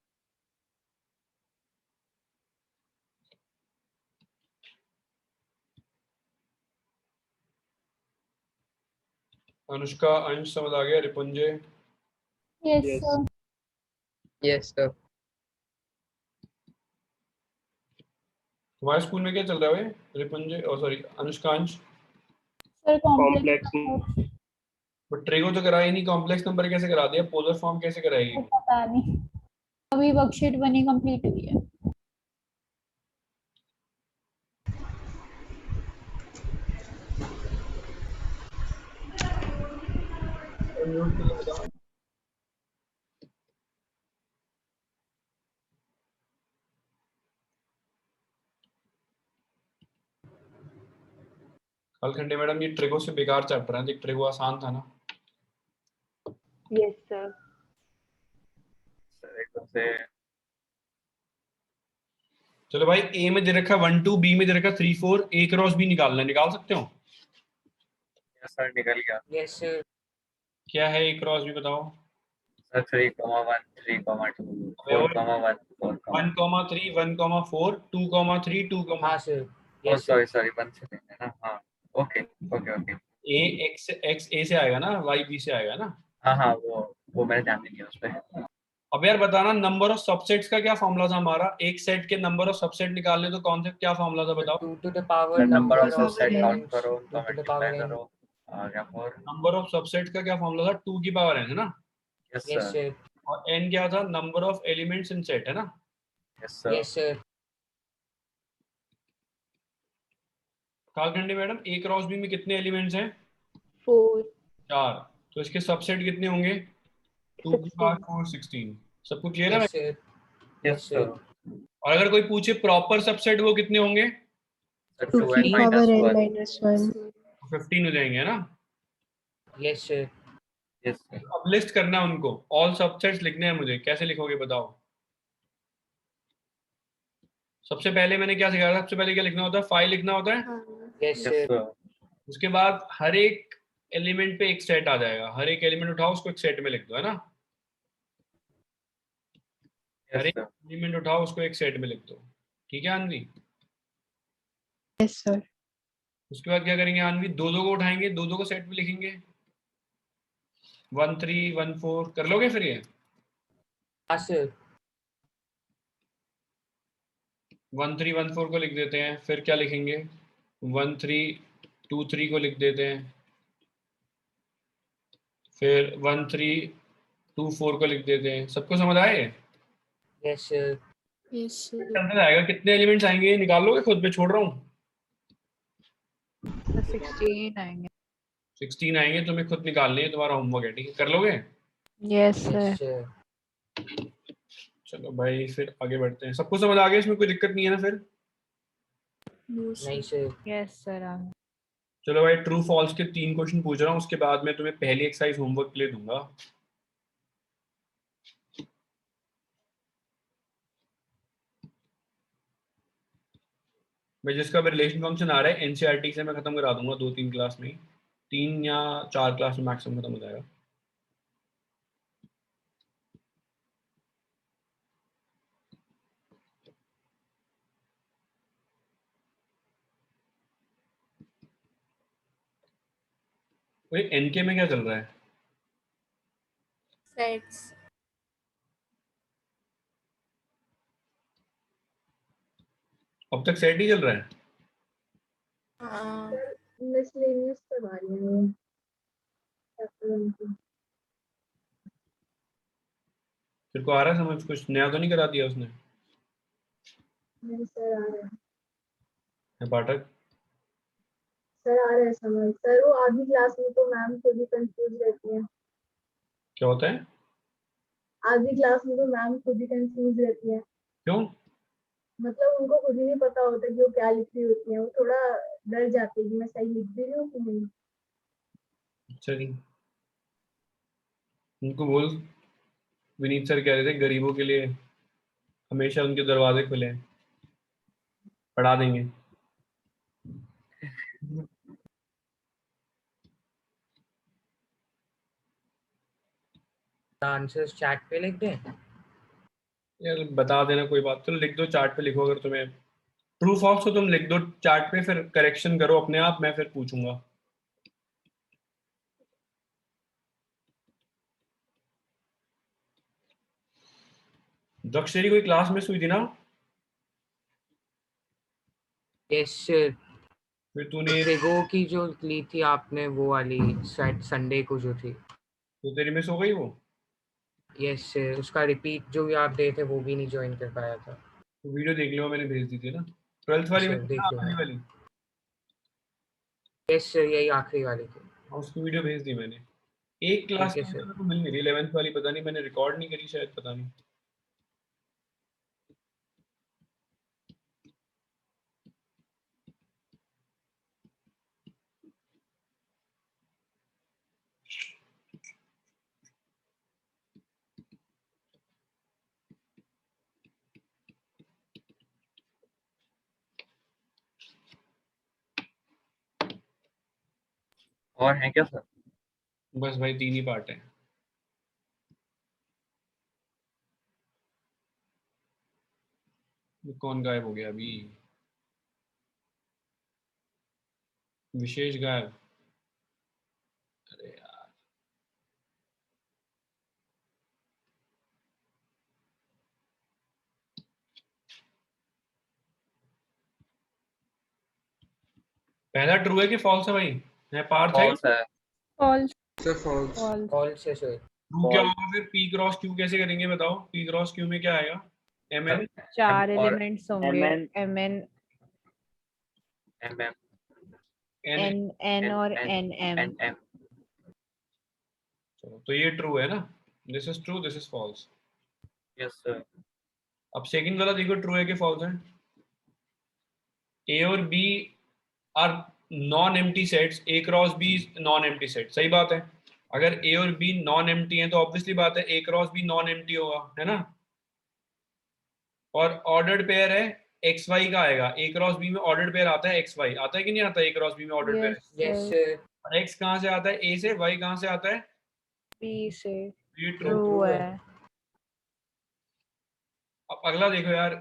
Anushka, अंश समझ आ गया? Ripunjay? Yes sir. Yes sir. तुम्हारे स्कूल में क्या चल रहा है भाई रिपुंजय, ओ सॉरी अनुष्का, अंश? सर कॉम्प्लेक्स बट ट्रेगो तो कराई नहीं, कॉम्प्लेक्स नंबर कैसे करा दिया? पोलर फॉर्म कैसे कराएगी? पता नहीं, अभी वर्कशीट बनी कंप्लीट हुई है। कालखंडे मैडम, ये ट्रेगो से बेकार चैप्टर है, देख ट्रेगो आसान था ना? Yes sir. सर एकदम से चलो भाई, ए में दे रखा 1 2, बी में दे रखा 3 4, ए क्रॉस बी निकालना है, निकाल सकते हो? यस सर निकल गया। Yes sir. क्या है ए क्रॉस बी बताओ? सर 3,1 3,2 और 4,1 4, 1,3 1,4 2,3 2, हाँ sir. ओ Yes sir. सॉरी 1 सेकंड है ना। हाँ ओके ओके ओके। ए एक्स एक्स ए से आएगा ना, वाई बी से आएगा ना? हाँ हाँ वो मैंने ध्यान नहीं दिया उस पर। अब यार बताना, नंबर ऑफ सबसेट्स का क्या फॉर्मूला था हमारा? एक सेट के नंबर ऑफ सबसेट निकालने तो कौन से क्या फॉर्मूला था बताओ? 2 to the power number of number of subset count elements. करो 2 तो to the power multiply n. करो आ गया 4। नंबर ऑफ सबसेट का क्या फॉर्मूला था? 2 की पावर n है ना? Yes Yes sir. sir. और n क्या था? Number of elements in set है ना? Yes sir. Yes sir. Kalkhande madam, A cross B में कितने एलिमेंट्स हैं? 4 4। तो इसके सबसेट कितने होंगे? 2 की पावर 4 16। सबको क्लियर है? Yes sir. Yes sir. और अगर कोई पूछे प्रॉपर सबसेट वो कितने होंगे? सर 2 2n की पावर n -1। माइनस 1। 15 हो जाएंगे, है ना? Yes sir. Yes sir. अब लिस्ट करना है उनको, ऑल सबसेट्स लिखने हैं मुझे। कैसे लिखोगे बताओ? सबसे पहले मैंने क्या सिखाया था? सबसे पहले क्या लिखना होता है? 5 लिखना होता है। Yes yes sir. सर। उसके बाद हर एक एलिमेंट पे एक सेट आ जाएगा, हर एक एलिमेंट उठाओ उसको एक सेट में लिख दो, है ना? हर Yes, एक sir. एलिमेंट उठाओ उसको एक सेट में लिख दो, ठीक है आनवी? Yes sir. उसके बाद क्या करेंगे आनवी, दो दो को उठाएंगे, दो दो को सेट में लिखेंगे, 1 3 1 4 कर लोगे फिर ये? हाँ सर। 1 3 1 4 को लिख देते हैं, फिर क्या लिखेंगे, 1 3 2 3 को लिख देते हैं, फिर 1 3 2 4 को लिख देते हैं। सबको समझ आए? Yes sir. Yes sir. चलता जाएगा। कितने एलिमेंट्स आएंगे निकाल लोगे खुद पे, छोड़ रहा हूँ? 16 आएंगे। 16 आएंगे, तुम्हें खुद निकालने हैं, तुम्हारा होमवर्क है, ठीक है? कर लोगे? Yes yes sir. सर। चलो भाई फिर आगे बढ़ते हैं। सबको समझ आ गया, इसमें कोई दिक्कत नहीं है ना फिर? नहीं सर। Yes sir. चलो भाई, ट्रू फॉल्स के 3 क्वेश्चन पूछ रहा हूँ, उसके बाद मैं तुम्हें पहली एक्सरसाइज होमवर्क के लिए दूंगा। मैं जिसका भी रिलेशन फंक्शन आ रहा है एनसीईआरटी से मैं खत्म करा दूंगा 2-3 क्लास में, 3 या 4 क्लास में मैक्सिमम खत्म हो जाएगा। भाई एनके में क्या चल रहा है? सेट्स। अब तक सेट ही चल रहा है? हाँ मिसलेनियस करवा रही हूँ। फिर को आ रहा है समझ? कुछ नया तो नहीं करा दिया उसने? नहीं सर आ रहा है। है पाठक? सर आ रहा है समझ। सर वो आधी क्लास में तो मैम खुद ही कंफ्यूज रहती है। क्या होता है? आधी क्लास में तो मैम खुद ही कंफ्यूज रहती है। क्यों? मतलब उनको खुद ही नहीं पता होता कि वो क्या लिख रही होती है। वो थोड़ा डर जाती है कि मैं सही लिख भी रही हूँ कि नहीं। अच्छा जी, उनको बोल, विनीत सर कह रहे थे गरीबों के लिए हमेशा उनके दरवाजे खुले हैं, पढ़ा देंगे। आंसर्स चैट पे लिख दें? यार बता देना, कोई बात। चलो लिख दो, चार्ट पे लिखो। अगर तुम्हें ट्रू फॉल्स तो तुम लिख दो चार्ट पे, फिर करेक्शन करो अपने आप, मैं फिर पूछूंगा। दक्ष तेरी कोई क्लास मिस हुई थी ना? Yes sir. फिर तूने फ्रिगो की जो ली थी आपने, वो वाली सेट संडे को जो थी। तो तेरी मिस हो गई वो? Yes sir. उसका रिपीट जो भी आप दे थे वो भी नहीं ज्वाइन कर पाया था। तो वीडियो देख लो, मैंने भेज दी थी ना 12th वाली में, सर देख आखिरी लूंगा। वाली। यस सर, यही आखिरी वाली थी। हाँ, उसकी वीडियो भेज दी मैंने। एक क्लास ठीक है में सर। तो मिल नहीं रही, 11th वाली पता नहीं, मैंने रिकॉर्ड नहीं करी शायद, पता नहीं। और है क्या सर? बस भाई 3 ही पार्ट है। कौन गायब हो गया अभी? विशेष गायब? अरे यार, पहला ट्रू है कि फॉल्स है भाई? है पार्थ है? फॉल्स है। False. Sir false. False. False है सर। ट्रू क्या होगा फिर? पी क्रॉस क्यू कैसे करेंगे बताओ? पी क्रॉस क्यू में क्या आएगा? एम एन 4 और एलिमेंट्स होंगे। MN M N M M N N और एन एम। N M. चलो तो ये ट्रू है ना? This is true, this is false. Yes sir. अब सेकंड वाला देखो, ट्रू है कि फॉल्स है? ए और B are non empty sets, A cross B non empty set, सही बात है। अगर ए और बी नॉन एम्प्टी है तो ऑब्वियसली बात है ए क्रॉस बी नॉन एम्प्टी होगा, है ना? और ऑर्डर्ड पेयर है एक्स वाई का आएगा, ए क्रॉस बी में ऑर्डर्ड पेयर आता है एक्स वाई, आता है कि नहीं आता? ए क्रॉस बी में ordered pair. Yes yes sir. Sir. x कहाँ से आता है? a से। y कहाँ से आता है? बी से। ये ट्रू ट्रू है। अब अगला देखो यार।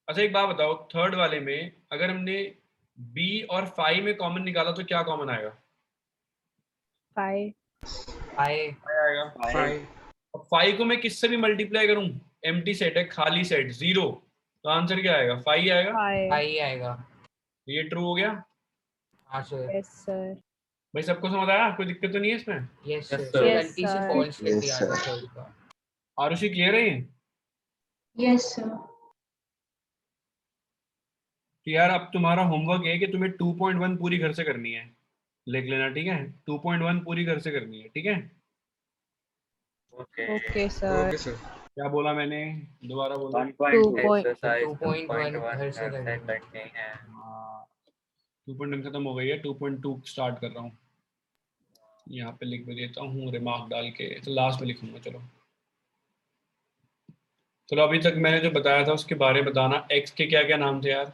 अच्छा एक बात बताओ, थर्ड वाले में अगर हमने b और 5 में कॉमन निकाला तो क्या कॉमन आएगा? 5। आएगा 5। अब 5 को मैं किससे भी मल्टीप्लाई करूं, एम्प्टी सेट है, खाली सेट, 0, तो आंसर क्या आएगा? 5 आएगा। 5। आएगा। ये ट्रू हो गया। हाँ सर। Yes sir. भाई सबको समझ आया? कोई दिक्कत तो नहीं है इसमें? Yes Yes, sir. sir. गलती से फॉल्स लिख Yes, दिया sir. था थर्ड का। आरुषि क्लियर है ये? Yes sir. तो यार अब तुम्हारा होमवर्क है कि तुम्हें 2.1 पूरी घर से करनी है, लिख लेना, ठीक है? 2.1 पूरी घर से करनी है, ठीक है? Okay. Okay sir. Okay sir. क्या बोला मैंने? दोबारा बोला। 1.2 Exercise 2.1 2.1 घर से घर से करनी है। करनी है। 2.1 खत्म हो गई है, 2.2 स्टार्ट कर रहा हूँ। यहाँ पे लिख भी देता हूँ रिमार्क डाल के, तो लास्ट में लिखूंगा। चलो चलो, अभी तक मैंने जो बताया था उसके बारे में बताना। एक्स के क्या क्या नाम थे यार?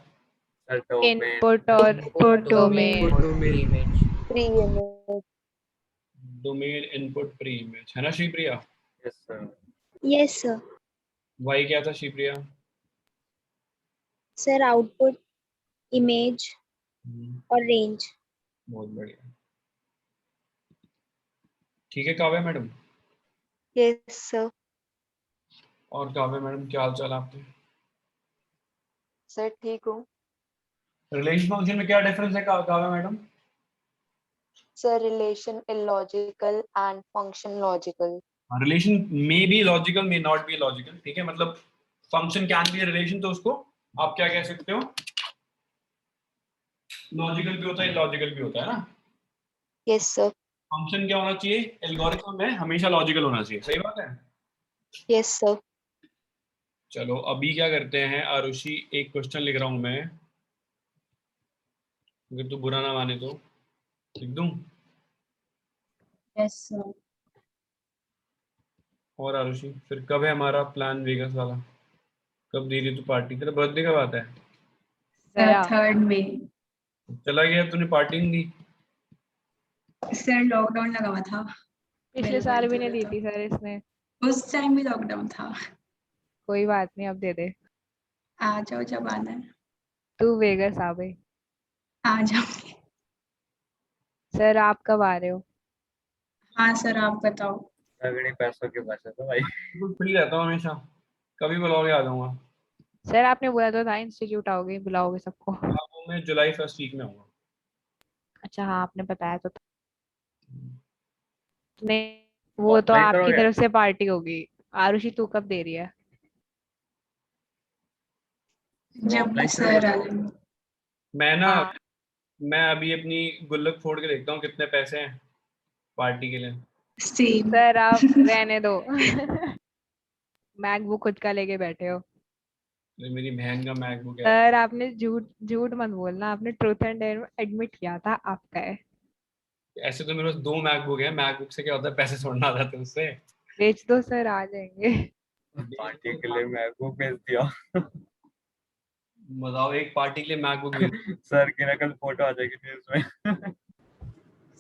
Sir, domain. इनपुट और domain. Image. Pre image. Domain, input, pre image, है ना Shivpriya? Yes, sir. Yes sir. Y क्या था शिवप्रिया? सर आउटपुट, इमेज और रेंज। बहुत बढ़िया। ठीक है काव्या मैडम? Yes sir. और काव्या मैडम क्या हाल चाल आपके? सर ठीक हूँ। रिलेशन फंक्शन में क्या डिफरेंस है Kavya madam? Sir relation illogical and function logical. Relation may be logical, may not be logical, ठीक है? मतलब फंक्शन कैन बी रिलेशन, तो उसको आप क्या कह सकते हो? लॉजिकल भी होता है, इलॉजिकल भी होता है ना? Yes sir. फंक्शन क्या होना चाहिए? एल्गोरिथम में हमेशा लॉजिकल होना चाहिए, सही बात है? Yes sir. चलो अभी क्या करते हैं आरुषि, एक क्वेश्चन लिख रहा हूं मैं, अगर तू बुरा ना माने तो लिख दूं? Yes sir. और आरुषि फिर कब है हमारा प्लान वेगस वाला? कब दे रही तू पार्टी? तेरा बर्थडे कब आता है? सर 3rd में। चला गया, तूने पार्टी नहीं दी? सर लॉकडाउन लगा हुआ था। पिछले साल भी नहीं दी थी सर इसने। उस टाइम भी लॉकडाउन था। कोई बात नहीं, अब दे दे। आ जाओ जब आना है। तू वेगस आ गई। आ जाओ। सर आप कब आ रहे हो? हाँ सर आप बताओ। तगड़ी पैसों की बचत है भाई। बिल्कुल फ्री रहता हूँ हमेशा, कभी बुलाओगे आ जाऊंगा। सर आपने बोला तो था इंस्टीट्यूट आओगे, बुलाओगे सबको। हाँ, वो मैं जुलाई फर्स्ट वीक में आऊंगा। अच्छा हाँ, आपने बताया तो था। नहीं, वो तो नहीं आपकी करोगे? तरफ से पार्टी होगी। आरुषि तू कब दे रही है? जब ऑफलाइन सर करोगे? आ जाएंगे। मैं ना, हाँ मैं अभी अपनी गुल्लक फोड़ के देखता हूँ कितने पैसे हैं पार्टी के लिए। सेम। सर आप रहने दो। मैकबुक खुद का लेके बैठे हो। ये मेरी बहन का मैकबुक है। सर आपने झूठ झूठ मत बोलना, आपने ट्रूथ एंड डेयर में एडमिट किया था आपका है। ऐसे तो मेरे पास 2 मैकबुक है, मैकबुक से क्या होता है, पैसे छोड़ना आ जाते हैं उससे। बेच दो सर, आ जाएंगे। पार्टी के लिए मैकबुक भेज दिया। बताओ, एक पार्टी के लिए मैकबुक भेज। सर की नकल फोटो आ जाएगी न्यूज में।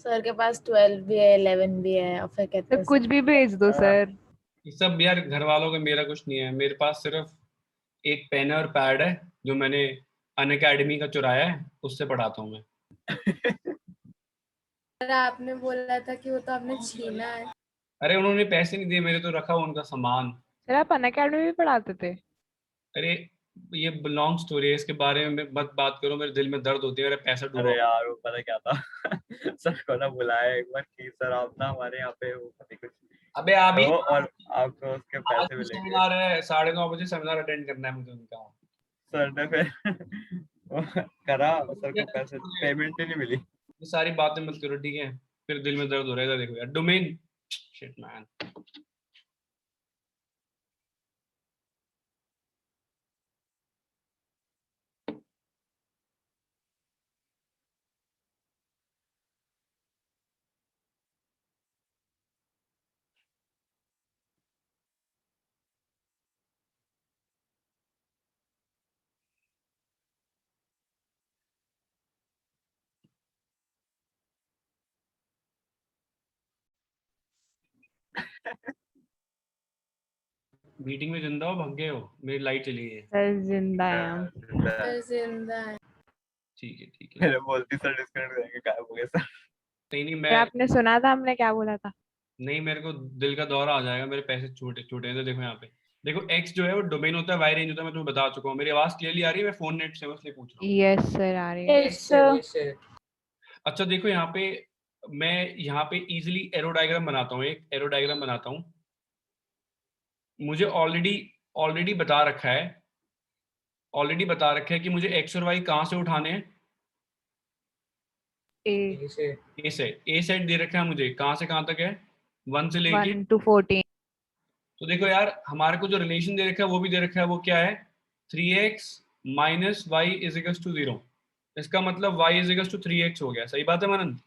सर के पास 12 भी है, 11 भी है, और फिर कहते तो हैं कुछ भी भेज दो सर। ये सब यार घर वालों का, मेरा कुछ नहीं है। मेरे पास सिर्फ एक पेन और पैड है जो मैंने अन अकेडमी का चुराया है, उससे पढ़ाता हूँ मैं। सर आपने बोला था कि वो तो आपने छीना है। अरे उन्होंने पैसे नहीं दिए मेरे, तो रखा उनका सामान। सर आप अनअकैडमी भी पढ़ाते थे? अरे ये लॉन्ग स्टोरी है, इसके बारे में मत बात करो, मेरे दिल में दर्द होती है, मेरा पैसा डूबा। अरे यार वो पता क्या था। सर को ना बुलाया एक बार कि सर आप ना हमारे यहाँ पे वो पता कुछ अबे अभी तो और आपको उसके आज पैसे भी मिलेंगे। सेमिनार है, 9:30 बजे सेमिनार अटेंड करना है मुझे उनका। सर ने फिर वो करा, सर को पैसे पेमेंट ही नहीं मिली। ये सारी बातें मत करो, ठीक है? फिर दिल में दर्द हो रहेगा। देखो यार, डोमेन, शिट मैन। मीटिंग में जिंदा हो, भाग गए हो? मेरी लाइट चली गई है। सर जिंदा है हम। सर जिंदा है। ठीक है ठीक है। मैंने बोलती सर डिस्कनेक्ट करेंगे, गायब हो गए सर। नहीं सर मैं आपने सुना था हमने क्या बोला था? नहीं, मेरे को दिल का दौरा आ जाएगा, मेरे पैसे छूटे छूटे हैं। तो देखो यहाँ पे, देखो x जो है वो डोमेन होता है, y रेंज होता है, मैं तुम्हें बता चुका हूँ। मेरी आवाज क्लियरली आ रही है? मैं फोन नेट से हूँ इसलिए पूछ रहा हूँ। यस सर आ रही है। Yes sir, yes sir. अच्छा देखो यहाँ पे, मैं यहाँ पे इजीली एरो डायग्राम बनाता हूँ, एक एरो डायग्राम बनाता हूँ। मुझे ऑलरेडी ऑलरेडी बता रखा है, ऑलरेडी बता रखा है कि मुझे x और y कहाँ से उठाने हैं। ए ए से, ए सेट दे रखा है मुझे, कहाँ से कहाँ तक है, 1 से लेके 1 to 14। तो देखो यार, हमारे को जो रिलेशन दे रखा है वो भी दे रखा है, वो क्या है, 3x minus Y is equals to 0। इसका मतलब y is equals to 3x हो गया। सही बात है मनन?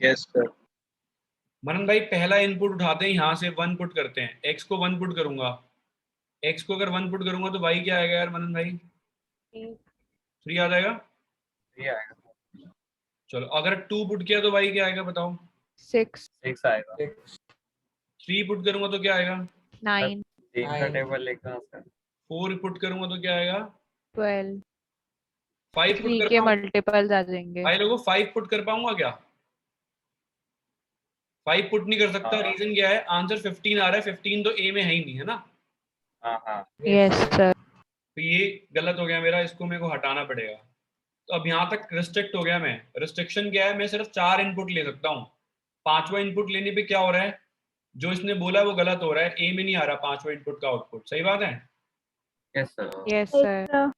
Yes sir. मनन भाई पहला इनपुट उठाते हैं, यहाँ से 1 पुट करते हैं, x को 1 पुट करूंगा, x को अगर 1 पुट करूंगा तो y क्या आएगा यार मनन भाई? 3 आ जाएगा। ये आएगा। चलो अगर 2 पुट किया तो y क्या आएगा बताओ? 6 आएगा। 3 पुट करूंगा तो क्या आएगा? 9 तीन का टेबल लिखना सर। 4 पुट करूंगा तो क्या आएगा? 12 5 पुट 3 कर के पाऊंगा मल्टीपल्स आ जाएंगे। भाई लोगों? 5 पुट कर पाऊंगा क्या? 5 पुट नहीं कर सकता। रीजन क्या है? आंसर 15 आ रहा है, 15 तो ए में है ही नहीं, है ना? हाँ यस सर। तो ये गलत हो गया मेरा, इसको मेरे को हटाना पड़ेगा। तो अब यहाँ तक रिस्ट्रिक्ट हो गया मैं। रिस्ट्रिक्शन क्या है? मैं सिर्फ 4 इनपुट ले सकता हूँ। 5वां इनपुट लेने पे क्या हो रहा है, जो इसने बोला है वो गलत हो रहा है, ए में नहीं आ रहा 5वां इनपुट का आउटपुट। सही बात है? Yes sir. Yes sir.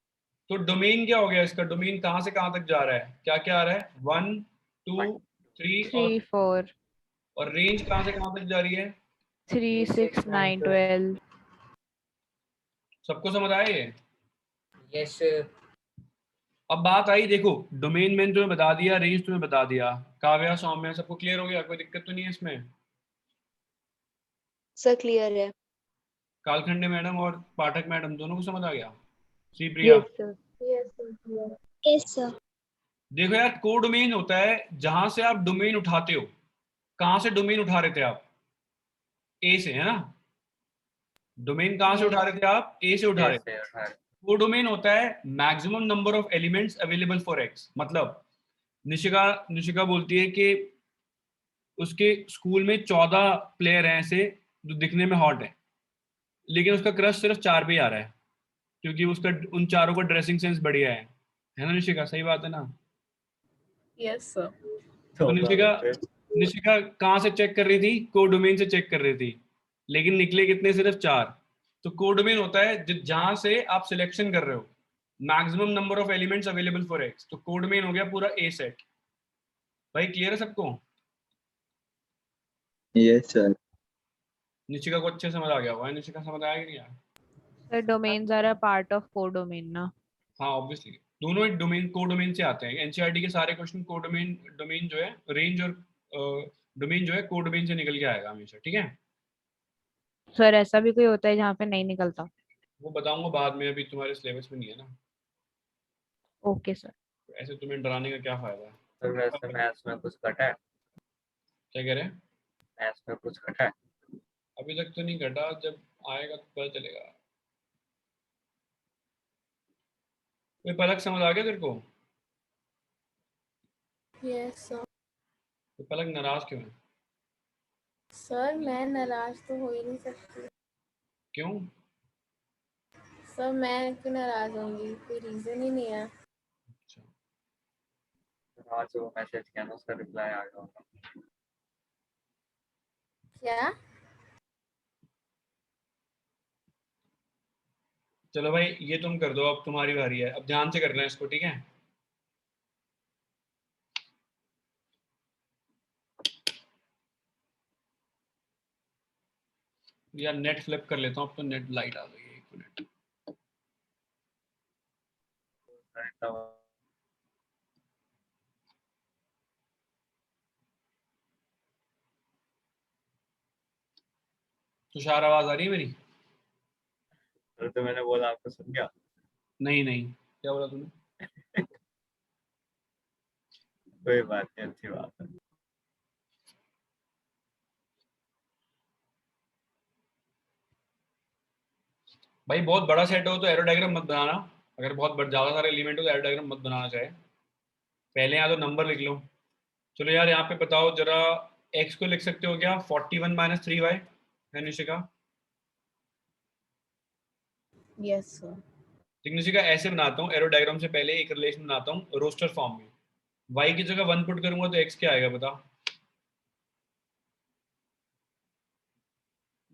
तो डोमेन क्या हो गया इसका? डोमेन कहाँ से कहाँ तक जा रहा है? क्या क्या आ रहा है? 1 2 3 3 4 और रेंज कहाँ से कहाँ तक जा रही है? 3 6 9 12। सबको समझ आया ये? Yes sir. अब बात आई, देखो डोमेन मैंने तुम्हें बता दिया, रेंज तुम्हें बता दिया। काव्या, सौम्या, सबको क्लियर हो गया? कोई दिक्कत तो नहीं है इसमें? सर क्लियर है। कालखंडे मैडम और पाठक मैडम दोनों को समझ आ गया? Shri Priya? Yes sir. Yes sir. देखो यार, कोडोमेन होता है जहां से आप डोमेन उठाते हो। कहां से डोमेन उठा रहे थे आप? ए से, है ना? डोमेन कहां से उठा रहे थे आप? ए से उठा रहे थे। कोडोमेन होता है maximum number of elements available for x. मतलब निशिका निशिका बोलती है कि उसके स्कूल में 14 प्लेयर हैं ऐसे जो दिखने में हॉट है, लेकिन उसका क्रश सिर्फ 4 पे ही आ रहा है, क्योंकि उसका उन चारों का ड्रेसिंग सेंस बढ़िया है ना निशिका? सही बात है ना? Yes sir. तो निशिका कहाँ से चेक कर रही थी? कोडोमेन से चेक कर रही थी, लेकिन निकले कितने? सिर्फ 4। तो कोडोमेन होता है जहां से आप सिलेक्शन कर रहे हो, maximum number of elements available for x. तो कोडोमेन हो गया पूरा ए सेट। भाई क्लियर है सबको? Yes sir. निशिका को अच्छे समझ आ गया होगा। निशिका समझ आया कि नहीं आया? Sir domains are a part of codomain ना। हाँ ऑब्वियसली, दोनों एक डोमेन कोडोमेन से आते हैं। एनसीईआरटी के सारे क्वेश्चन कोडोमेन, डोमेन जो है रेंज और डोमेन जो है कोडोमेन से निकल के आएगा हमेशा। ठीक है? सर ऐसा भी कोई होता है जहाँ पे नहीं निकलता? वो बताऊंगा बाद में, अभी तुम्हारे सिलेबस में नहीं है ना। Okay sir. ऐसे तुम्हें डराने का क्या फायदा है? तो वैसे मैथ्स में कुछ घटा है? क्या कह रहे हैं? मैथ्स में कुछ घटा है? अभी तक तो नहीं घटा, जब आएगा तो पता चलेगा। कोई पलक समझ आ गया तेरे को? Yes sir. तो पलक नाराज क्यों है? सर मैं नाराज तो हो ही नहीं सकती। क्यों? सर मैं क्यों नाराज होंगी? कोई रीजन ही नहीं है। आज जो मैसेज किया ना उसका रिप्लाई आ गया होगा। क्या? चलो भाई ये तुम कर दो, अब तुम्हारी बारी है। अब ध्यान से करना है इसको, ठीक है? यार नेट फ्लिप कर लेता हूँ अब तो, नेट लाइट आ गई है। 1 मिनट। तुषार आवाज आ रही है मेरी? तो मैंने बोला आपको सुन गया? नहीं नहीं, क्या बोला तूने? कोई बात नहीं, अच्छी बात है। भाई बहुत बड़ा सेट हो तो एरो डायग्राम मत बनाना, अगर बहुत ज्यादा सारे एलिमेंट हो तो एरो डायग्राम मत बनाना चाहे, पहले यहाँ तो नंबर लिख लो। चलो यार यहाँ पे बताओ जरा, x को लिख सकते हो क्या 41 माइनस 3y है निशिका? Yes sir. ठीक निशिका, ऐसे बनाता हूँ एरो डायग्राम से पहले एक रिलेशन बनाता हूँ रोस्टर फॉर्म में। y की जगह 1 पुट करूंगा तो x क्या आएगा बता?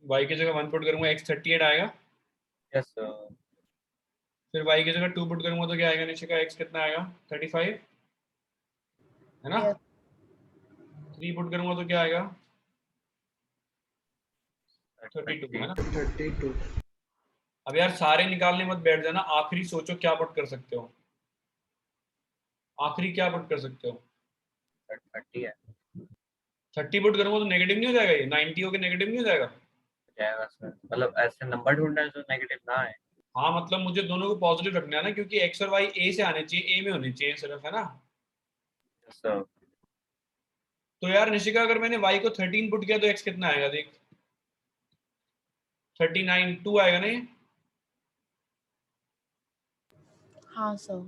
y की जगह 1 पुट करूंगा x 38 आएगा। Yes sir. फिर y की जगह 2 पुट करूंगा तो क्या आएगा निशिका? x कितना आएगा? 35 है ना? 3 पुट करूंगा तो क्या आएगा? 32 है ना? 32। अब यार सारे निकालने मत बैठ जाना, आखिरी सोचो क्या पुट कर सकते हो, आखिरी क्या पुट कर सकते हो? 30 है। 30 पुट करूंगा तो नेगेटिव नहीं हो जाएगा? ये 90 हो के नेगेटिव नहीं हो जाएगा? जाएगा सर, मतलब ऐसे नंबर ढूंढना है जो नेगेटिव ना है। हाँ मतलब मुझे दोनों को पॉजिटिव रखना है ना, क्योंकि x और y a से आने चाहिए, a में होने चाहिए सिर्फ, है ना? Yes sir. तो यार निशिका अगर मैंने y को 13 पुट किया तो x कितना आएगा देख? 39 2 आएगा नहीं? हाँ सर।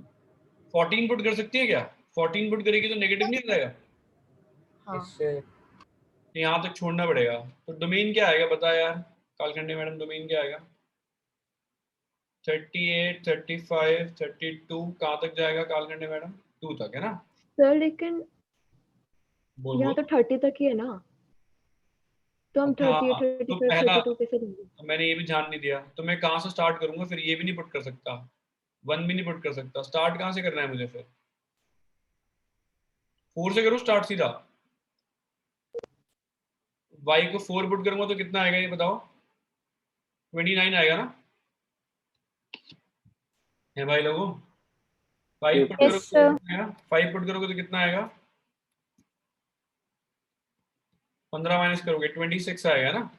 14 पुट कर सकती है क्या? 14 पुट करेगी तो नेगेटिव नहीं हो जाएगा? हाँ। यहाँ तक छोड़ना पड़ेगा। तो डोमेन क्या आएगा बता यार कालखंडे मैडम, डोमेन क्या आएगा? 38 35 32 कहाँ तक जाएगा कालखंडे मैडम? 2 तक है ना? सर लेकिन बोल यहाँ बोल। तो 30 तक ही है ना, तो हम हाँ 38 तो 35 पहला 32 कैसे लेंगे? मैंने ये भी ध्यान नहीं दिया, तो मैं कहाँ से स्टार्ट करूंगा फिर? ये भी नहीं पुट कर सकता, 1 भी नहीं पुट कर सकता, स्टार्ट कहाँ से करना है मुझे फिर? 4 से करूँ स्टार्ट सीधा? y को 4 पुट करूंगा तो कितना आएगा ये बताओ? 29 आएगा ना? है भाई लोगों? 5 पुट करोगे तो कितना आएगा? 5 पुट करोगे तो कितना आएगा? 15 माइनस करोगे 26 आएगा ना?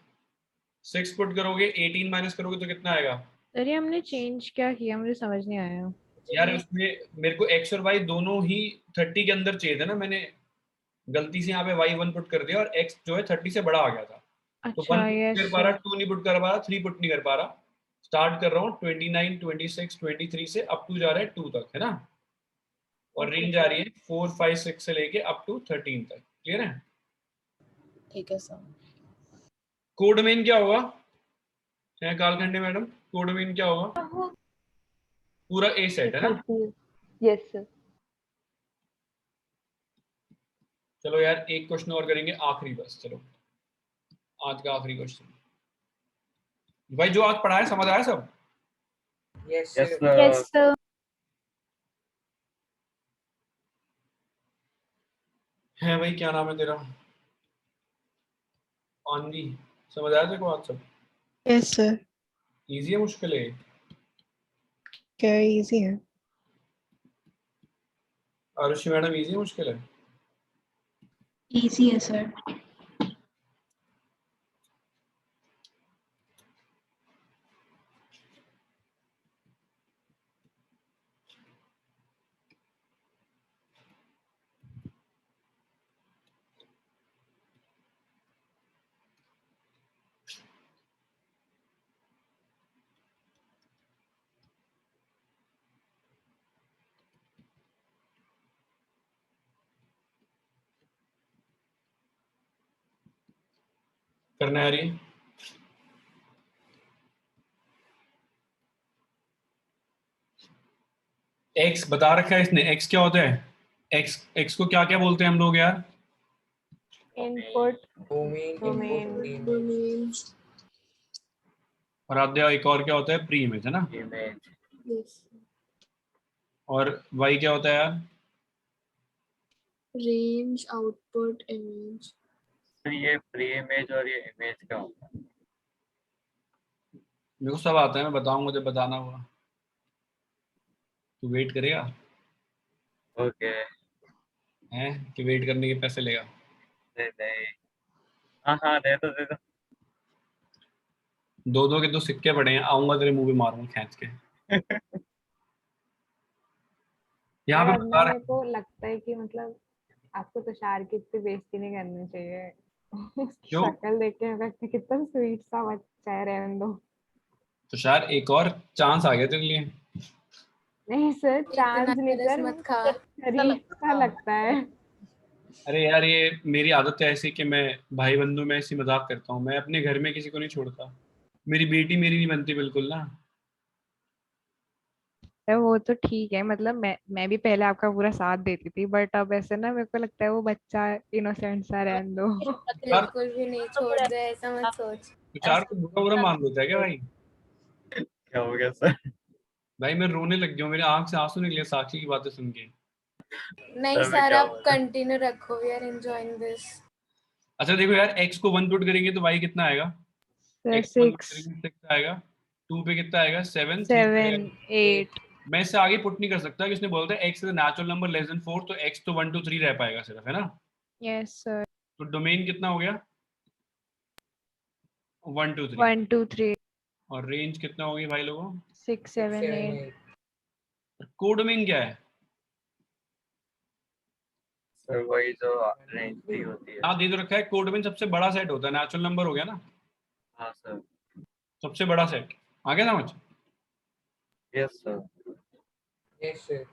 6 पुट करोगे 18 माइनस करोगे तो कितना आएगा? सर ये हमने चेंज क्या किया, मुझे समझ नहीं आया। यार उसमें मेरे को x और y दोनों ही 30 के अंदर चाहिए थे ना, मैंने गलती से यहाँ पे y 1 पुट कर दिया और x जो है 30 से बड़ा आ गया था। तो 1 अच्छा पुट यस कर पा रहा, 2 नहीं पुट कर पा रहा, 3 पुट नहीं कर पा रहा। स्टार्ट कर रहा हूँ 29 26 23 से अप टू जा रहा है 2 तक, है ना? और रेंज आ रही है 4 5 6 से लेके अप टू 13 तक। क्लियर है? ठीक है सर। कोडोमेन क्या होगा है कालखंडे मैडम? कोडोमेन क्या होगा? पूरा ए सेट है ना? Yes sir. चलो यार एक क्वेश्चन और करेंगे आखिरी, बस चलो आज का आखिरी क्वेश्चन। भाई जो आज पढ़ा है समझ आया सब? Yes sir. है भाई क्या नाम है तेरा? आनवी, समझ आया तेरे को आज सब? Yes sir. इजी है मुश्किल है? क्या इजी है? आरुषि मैडम इजी है मुश्किल है? इजी है सर। करना है यार ये? एक्स बता रखा है इसने, एक्स क्या होता है? एक्स एक्स को क्या क्या बोलते हैं हम लोग यार? Input domain. और आद्या एक और क्या होता है? प्री इमेज, है ना? इमेज। यस। और वाई क्या होता है यार? Range output image. तो ये प्री इमेज और ये इमेज क्या होता है? मेरे को सब आता है, मैं बताऊंगा जब बताना होगा। तू वेट करेगा? ओके। हैं कि वेट करने के पैसे लेगा? दे दे। हाँ हाँ दे दो दे दो। 2-2 के तो सिक्के पड़े हैं, आऊंगा तेरे मुंह पे मारूंगा खींच के। यहाँ पे बता मेरे रहा को लगता है कि मतलब आपको तुषार की इतनी बेइज्जती नहीं करनी चाहिए। उसकी क्यों? शक्ल देख के लगता है कितना स्वीट सा बच्चा है, रहने दो। तो शायद एक और चांस आ गया तेरे लिए। नहीं सर, चांस इतना नहीं तरस सर, मत खा। शरीफ लगता है। अरे यार ये मेरी आदत है ऐसी कि मैं भाई बंधु में ऐसी मजाक करता हूँ, मैं अपने घर में किसी को नहीं छोड़ता। मेरी बेटी मेरी नहीं बनती बिल्कुल ना। सर वो तो ठीक है, मतलब मैं भी पहले आपका पूरा साथ देती थी, बट अब ऐसे ना मेरे को लगता है वो बच्चा इनोसेंट सा रहने दो। बिल्कुल भी नहीं, छोड़ दे, ऐसा मत सोच। तुषार को बुरा बुरा मान देता है क्या भाई? क्या हो गया सर? भाई मैं रोने लग गया हूँ, मेरे आंख से आंसू निकले साक्षी की बातें सुन के। नहीं सर, मैं सर, क्या आप बोल- कंटिन्यू रखो, वी आर एंजॉयिंग दिस। अच्छा देखो यार, x को 1 पुट करेंगे तो y कितना आएगा? सर x 1 पुट 6 करेंगे 6 आएगा, 2 पे कितना आएगा? 7, 3 पे 7 आएगा 8। मैं इससे आगे पुट नहीं कर सकता कि उसने बोलता है x is natural number less than 4, तो x तो 1 2 3 रह पाएगा सिर्फ, है ना? Yes sir. तो डोमेन कितना हो गया? 1 2 3। 1 2 3 और रेंज कितना होगी भाई लोगों? 6 7 8। कोडोमेन क्या है? सर वही जो रेंज दी होती है। हाँ दे तो रखा है, कोडोमेन सबसे बड़ा सेट होता है, नेचुरल नंबर हो गया ना, हाँ सर। सबसे बड़ा सेट। आ गया समझ? Yes sir. Yes sir.